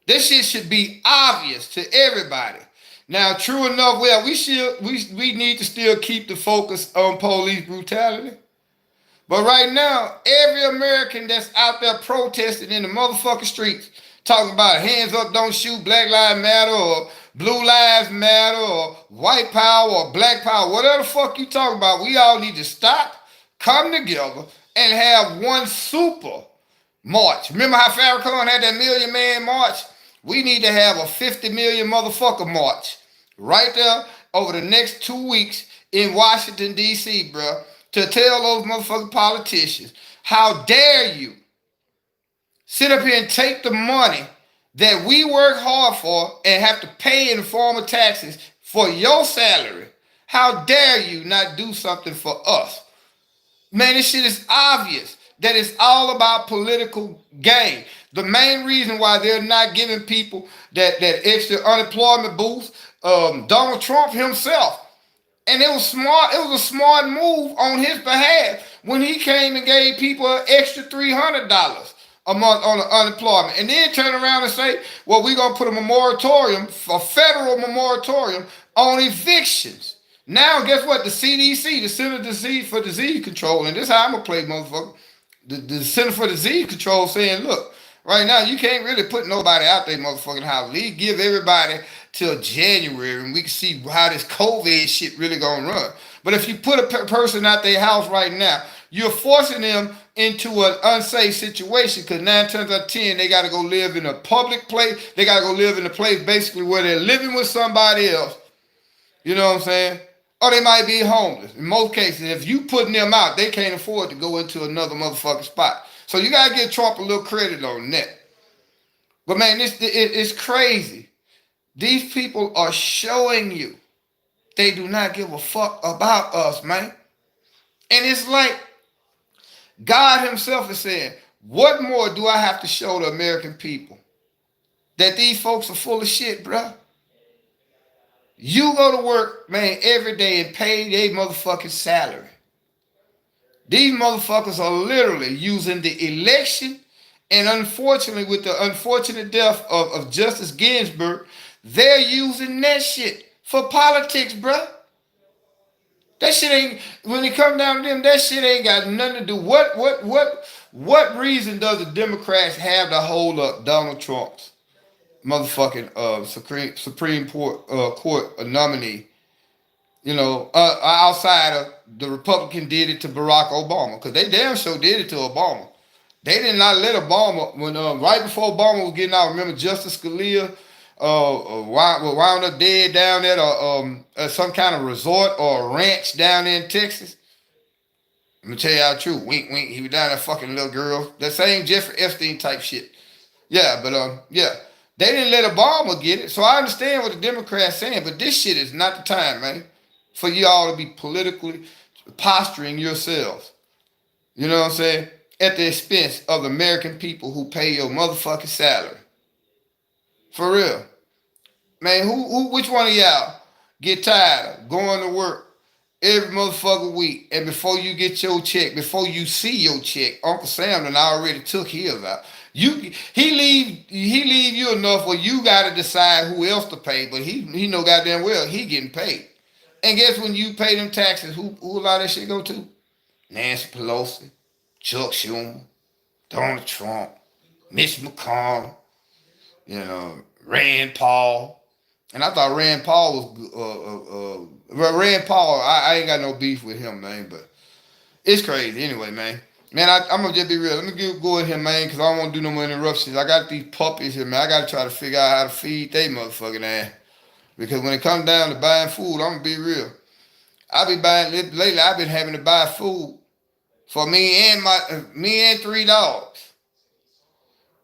This shit should be obvious to everybody. Now, true enough, we need to still keep the focus on police brutality. But right now, every American that's out there protesting in the motherfucking streets, talking about hands up, don't shoot, Black Lives Matter, or Blue Lives Matter, or white power, or black power, whatever the fuck you talking about, we all need to stop, come together, and have one super march. Remember how Farrakhan had that 1 million man march? We need to have a 50 million motherfucker march right there over the next 2 weeks in Washington, D.C., bro, to tell those motherfucking politicians, how dare you sit up here and take the money that we work hard for and have to pay in the form of taxes for your salary. How dare you not do something for us? Man, this shit is obvious that it's all about political gain. The main reason why they're not giving people that extra unemployment boost, Donald Trump himself, and it was smart. It was a smart move on his behalf when he came and gave people an extra $300 a month on the unemployment, and then turn around and say, well, we're going to put a federal moratorium on evictions. Now, guess what? The CDC, the Center for Disease Control, and this is how I'm going to play, motherfucker. The Center for Disease Control saying, look, right now, you can't really put nobody out there motherfucking house. We give everybody till January, and we can see how this COVID shit really going to run. But if you put a person out their house right now, you're forcing them into an unsafe situation, because 9 times out of 10, they got to go live in a public place. They got to go live in a place basically where they're living with somebody else. You know what I'm saying? Or they might be homeless. In most cases, if you putting them out, they can't afford to go into another motherfucking spot. So you got to give Trump a little credit on that. But man, it's crazy. These people are showing you they do not give a fuck about us, man. And it's like God himself is saying, what more do I have to show the American people? That these folks are full of shit, bruh. You go to work, man, every day and pay their motherfucking salary. These motherfuckers are literally using the election, and unfortunately, with the unfortunate death of Justice Ginsburg, they're using that shit for politics, bruh. That shit ain't, when it come down to them, that shit ain't got nothing to do. What reason does the Democrats have to hold up Donald Trump's motherfucking Supreme Court nominee? You know, outside of the Republican did it to Barack Obama, because they damn sure did it to Obama. They did not let Obama, when right before Obama was getting out, remember Justice Scalia wound up dead down at some kind of resort or a ranch down there in Texas. Let me tell you how true. Wink, wink. He was down there fucking little girl. That same Jeffrey Epstein type shit. Yeah, but yeah. They didn't let Obama get it. So I understand what the Democrats saying, but this shit is not the time, man, for y'all to be politically posturing yourselves. You know what I'm saying? At the expense of the American people who pay your motherfucking salary. For real. Man, which one of y'all get tired of going to work every motherfucking week, and before you get your check, before you see your check, Uncle Sam done already took his out. He leave you enough where you gotta decide who else to pay, but he know goddamn well he getting paid. And guess when you pay them taxes, who a lot of that shit go to? Nancy Pelosi, Chuck Schumer, Donald Trump, Mitch McConnell, you know, Rand Paul. And I thought Rand Paul was Rand Paul. I ain't got no beef with him, man. But it's crazy anyway, man. Man, I'm gonna just be real. Let me go in here, man, because I don't want to do no more interruptions. I got these puppies here, man. I gotta try to figure out how to feed they motherfucking ass. Because when it comes down to buying food, I'm gonna be real. I be buying lately. I've been having to buy food for me and three dogs.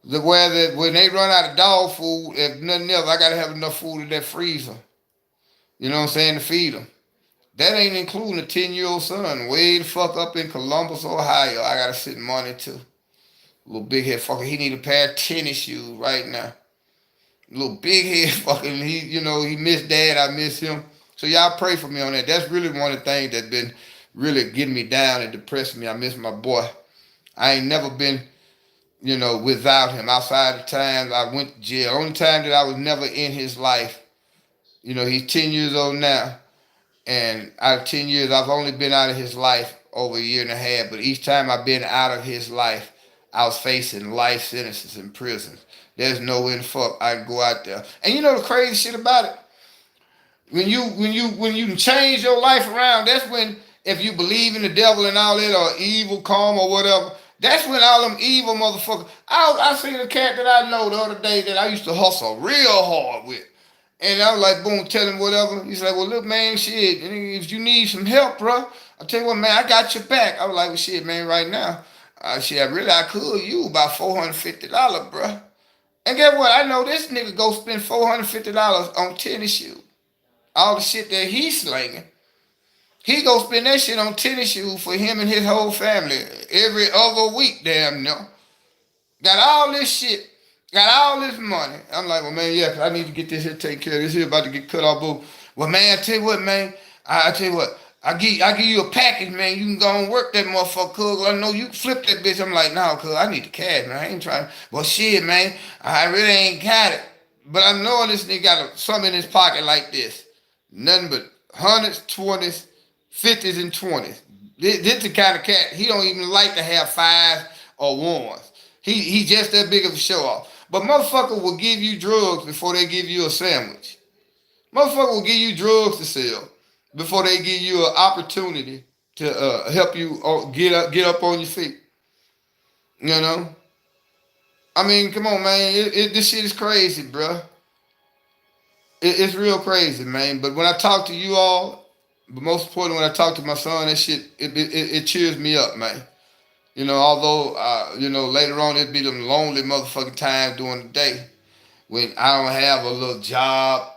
When they run out of dog food, if nothing else, I gotta have enough food in that freezer. You know what I'm saying, to feed them. That ain't including a 10-year-old son way the fuck up in Columbus, Ohio. I gotta send money to. Little big head fucker. He need a pair of tennis shoes right now. Little big head fucking. He missed dad. I miss him. So y'all pray for me on that. That's really one of the things that's been really getting me down and depressing me. I miss my boy. I ain't never been, without him. Outside the times I went to jail. Only time that I was never in his life. He's 10 years old now. And out of 10 years, I've only been out of his life over a year and a half. But each time I've been out of his life, I was facing life sentences in prison. There's no way in the fuck I can go out there. And you know the crazy shit about it? When you change your life around, that's when, if you believe in the devil and all that, or evil karma or whatever, that's when all them evil motherfuckers. I seen a cat that I know the other day that I used to hustle real hard with. And I was like, boom, tell him whatever. He's like, well, look, man, shit, if you need some help, bro, I tell you what, man, I got your back. I was like, well, shit, man, right now, I could use about $450, bro. And guess what? I know this nigga go spend $450 on tennis shoes. All the shit that he's slinging. He go spend that shit on tennis shoes for him and his whole family every other week, damn near. Got all this shit. Got all this money. I'm like, well, man, yeah, 'cause I need to get this here taken care of. This here about to get cut off. Boo. Well, man, I tell you what, man. I tell you what. I give you a package, man. You can go and work that motherfucker, cuz. I know you can flip that bitch. I'm like, no, cuz I need the cash, man. I ain't trying. Well, shit, man. I really ain't got it. But I know this nigga got something in his pocket like this. Nothing but hundreds, 20s, 50s, and 20s. This the kind of cat, he don't even like to have fives or ones. He just that big of a show off. But motherfucker will give you drugs before they give you a sandwich. Motherfucker will give you drugs to sell before they give you an opportunity to help you get up on your feet. You know? I mean, come on, man. This shit is crazy, bruh. It's real crazy, man. But when I talk to you all, but most important when I talk to my son, that shit, it cheers me up, man. Although, later on it'd be them lonely motherfucking times during the day when I don't have a little job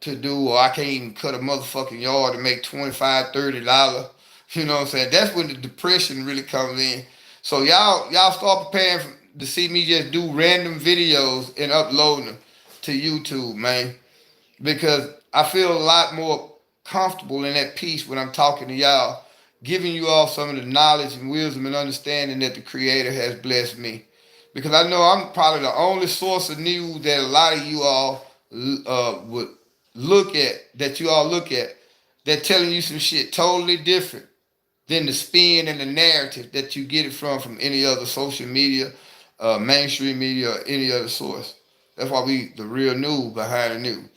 to do, or I can't even cut a motherfucking yard to make $25, $30. You know what I'm saying? That's when the depression really comes in. So y'all start preparing to see me just do random videos and uploading them to YouTube, man. Because I feel a lot more comfortable in that peace when I'm talking to y'all, giving you all some of the knowledge and wisdom and understanding that the Creator has blessed me. Because I know I'm probably the only source of news that a lot of you all would look at, They're telling you some shit totally different than the spin and the narrative that you get it from any other social media, mainstream media, or any other source. That's why we the real news behind the news.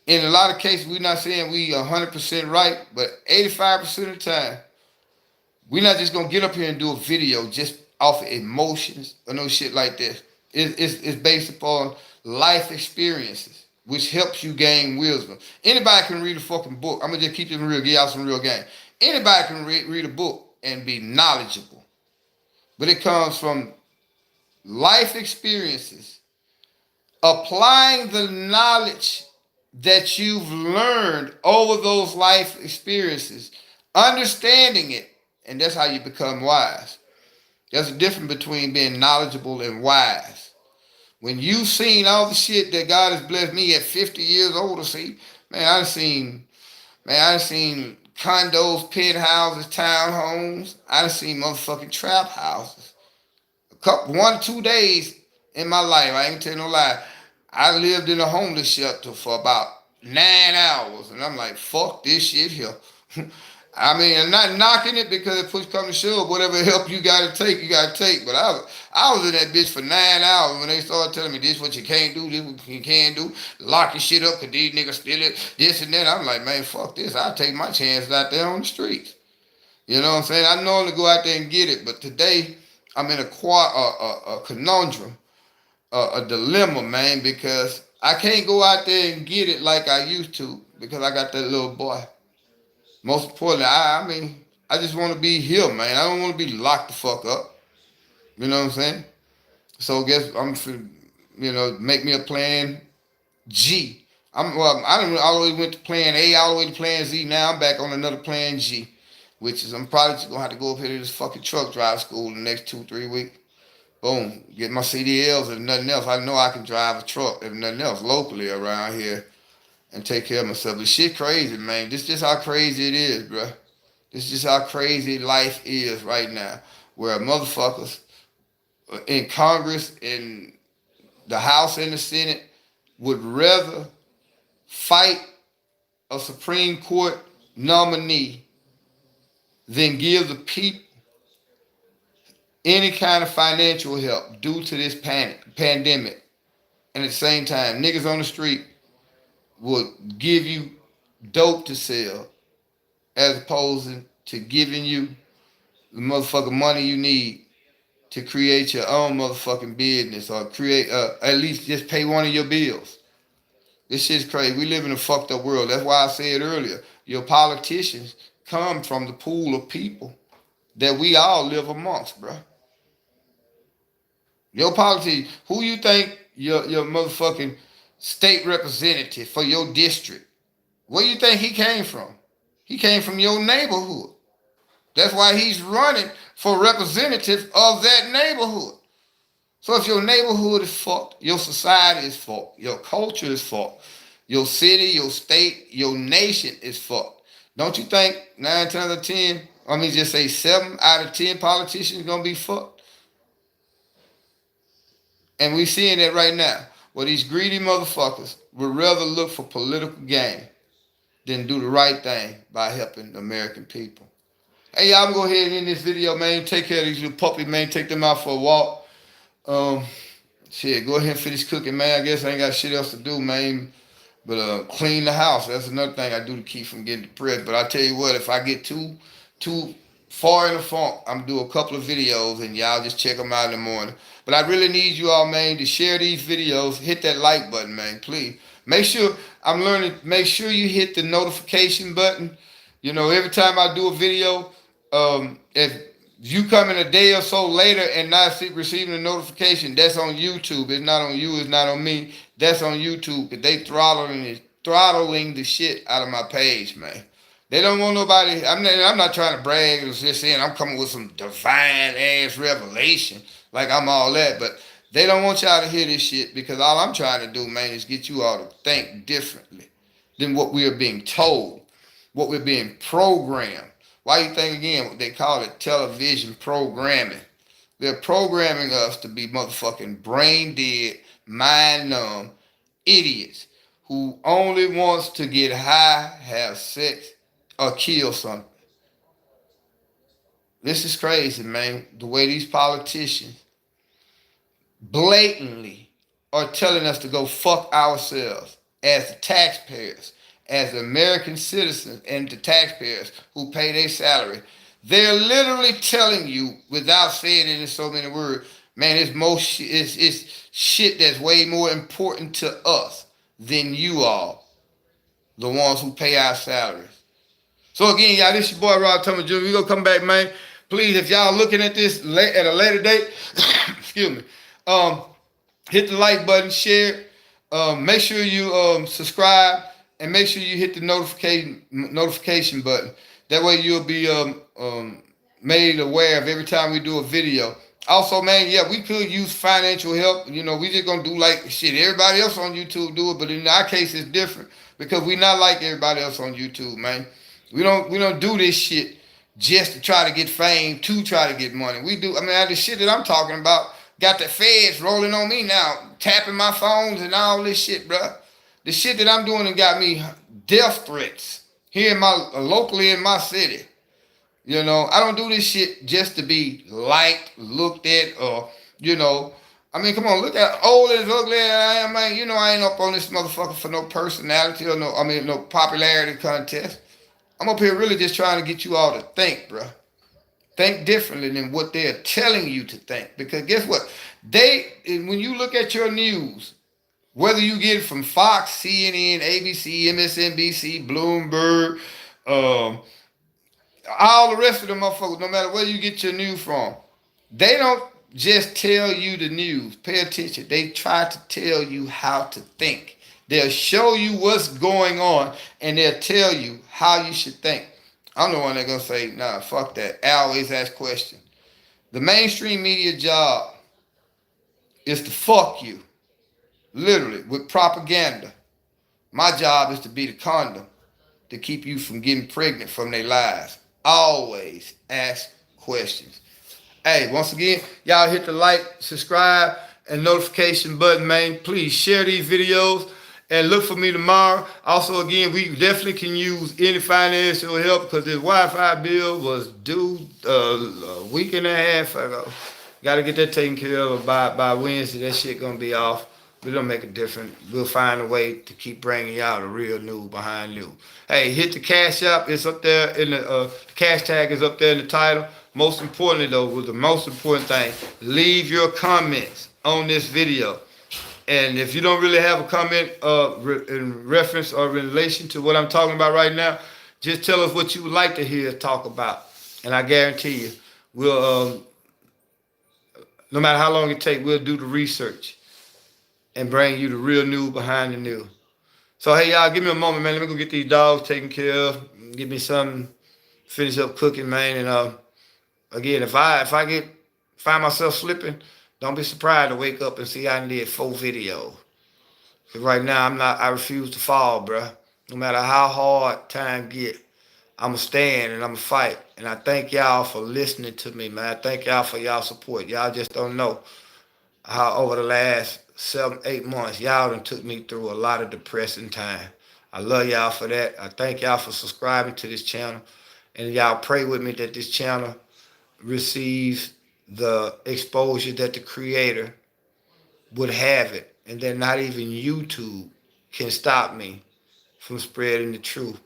In a lot of cases, we're not saying we 100% right, but 85% of the time, we're not just gonna get up here and do a video just off of emotions or no shit like this. It's based upon life experiences, which helps you gain wisdom. Anybody can read a fucking book. I'm gonna just keep it real, give y'all some real game. Anybody can read a book and be knowledgeable, but it comes from life experiences, applying the knowledge that you've learned over those life experiences, understanding it, and that's how you become wise. There's a difference between being knowledgeable and wise. When you've seen all the shit that God has blessed me at 50 years old to see, man, I've seen condos, penthouses, townhomes. I've seen motherfucking trap houses. A couple, 1 2 days in my life, I ain't tell no lie. I lived in a homeless shelter for about 9 hours, and I'm like, fuck this shit here. I mean, I'm not knocking it because it push come to shove. Whatever help you gotta take, you gotta take. But I was in that bitch for 9 hours when they started telling me this what you can't do, this what you can do, lock your shit up because these niggas steal it, this and that. I'm like, man, fuck this. I'll take my chances out there on the streets. You know what I'm saying? I normally go out there and get it, but today I'm in a conundrum, a dilemma, man, because I can't go out there and get it like I used to because I got that little boy. Most importantly, I just want to be here, man. I don't want to be locked the fuck up. You know what I'm saying? So guess I'm, make me a plan G. I don't all the way went to plan A, all the way to plan Z. Now I'm back on another plan G, which is I'm probably just gonna have to go up here to this fucking truck drive school in the next 2 3 weeks. Boom, get my CDLs if nothing else. I know I can drive a truck if nothing else locally around here and take care of myself. But shit crazy, man. This just how crazy it is, bro. This is just how crazy life is right now, where motherfuckers in Congress, in the House and the Senate would rather fight a Supreme Court nominee than give the people any kind of financial help due to this pandemic. And at the same time, niggas on the street would give you dope to sell as opposed to giving you the motherfucking money you need to create your own motherfucking business or create, at least just pay one of your bills. This shit's crazy. We live in a fucked up world. That's why I said earlier, your politicians come from the pool of people that we all live amongst, bro. Your politician, who you think your motherfucking state representative for your district, where you think he came from? He came from your neighborhood. That's why he's running for representative of that neighborhood. So if your neighborhood is fucked, your society is fucked, your culture is fucked, your city, your state, your nation is fucked. Don't you think 9 times out of 10, just say 7 out of 10 politicians gonna be fucked? And we seeing that right now, where these greedy motherfuckers would rather look for political gain than do the right thing by helping the American people. Hey, y'all, I'm gonna go ahead and end this video, man. Take care of these little puppies, man. Take them out for a walk. Shit, go ahead and finish cooking, man. I guess I ain't got shit else to do, man. But clean the house. That's another thing I do to keep from getting depressed. But I tell you what, if I get too far in the funk, I'm gonna do a couple of videos and y'all just check them out in the morning. But I really need you all, man, to share these videos. Hit that like button, man, please. Make sure make sure you hit the notification button. You know, every time I do a video, if you come in a day or so later and not receiving a notification, that's on YouTube. It's not on you. It's not on me. That's on YouTube. Cause they throttling the shit out of my page, man. They don't want nobody. I'm not trying to brag. It's just saying I'm coming with some divine ass revelation, like I'm all that. But they don't want y'all to hear this shit because all I'm trying to do, man, is get you all to think differently than what we are being told, what we're being programmed. Why you think, again, they call it television programming? They're programming us to be motherfucking brain dead, mind numb idiots who only wants to get high, have sex, or kill something. This is crazy, man. The way these politicians blatantly are telling us to go fuck ourselves as the taxpayers, as American citizens and the taxpayers who pay their salary. They're literally telling you, without saying it in so many words, man, it's shit that's way more important to us than you all, the ones who pay our salaries. So again, y'all, this your boy Rod Thomas Jr. We gonna come back, man. Please, if y'all looking at this at a later date, excuse me, hit the like button, share, make sure you subscribe, and make sure you hit the notification button. That way you'll be made aware of every time we do a video. Also, man, yeah, we could use financial help. You know, we just gonna do like shit. Everybody else on YouTube do it, but in our case, it's different because we not like everybody else on YouTube, man. We don't do this shit just to try to get fame, to try to get money. We do. I mean, the shit that I'm talking about got the feds rolling on me now, tapping my phones and all this shit, bruh. The shit that I'm doing and got me death threats here in locally in my city. You know, I don't do this shit just to be liked, looked at, or, you know. I mean, come on, look at old and ugly as I am, man. You know I ain't up on this motherfucker for no personality or no popularity contest. I'm up here really just trying to get you all to think, bruh. Think differently than what they're telling you to think. Because guess what? When you look at your news, whether you get it from Fox, CNN, ABC, MSNBC, Bloomberg, all the rest of the motherfuckers, no matter where you get your news from, they don't just tell you the news. Pay attention. They try to tell you how to think. They'll show you what's going on, and they'll tell you how you should think. I'm the one that's going to say, nah, fuck that. I always ask questions. The mainstream media job is to fuck you, literally, with propaganda. My job is to be the condom to keep you from getting pregnant from their lies. Always ask questions. Hey, once again, y'all hit the like, subscribe, and notification button, man. Please share these videos and look for me tomorrow. Also, again, we definitely can use any financial help because this Wi-Fi bill was due a week and a half ago. Got to get that taken care of by Wednesday. That shit going to be off. We don't make a difference. We'll find a way to keep bringing y'all the real news behind news. Hey, hit the cash app. It's up there in the cash tag is up there in the title. Most importantly, though, was the most important thing. Leave your comments on this video. And if you don't really have a comment in reference or in relation to what I'm talking about right now, just tell us what you would like to hear us talk about. And I guarantee you, we'll, no matter how long it takes, we'll do the research and bring you the real news behind the news. So, hey, y'all, give me a moment, man. Let me go get these dogs taken care of. Give me something, finish up cooking, man. And again, if I find myself slipping, don't be surprised to wake up and see I did 4 videos. Because right now, I refuse to fall, bruh. No matter how hard time get, I'm going to stand and I'm going to fight. And I thank y'all for listening to me, man. I thank y'all for y'all support. Y'all just don't know how over the last 7-8 months, y'all done took me through a lot of depressing time. I love y'all for that. I thank y'all for subscribing to this channel. And y'all pray with me that this channel receives the exposure that the creator would have it. And that not even YouTube can stop me from spreading the truth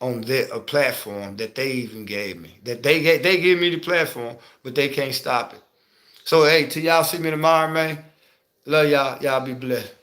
on a platform that they even gave me. That they give me the platform, but they can't stop it. So, hey, till y'all see me tomorrow, man. Love y'all. Y'all be blessed.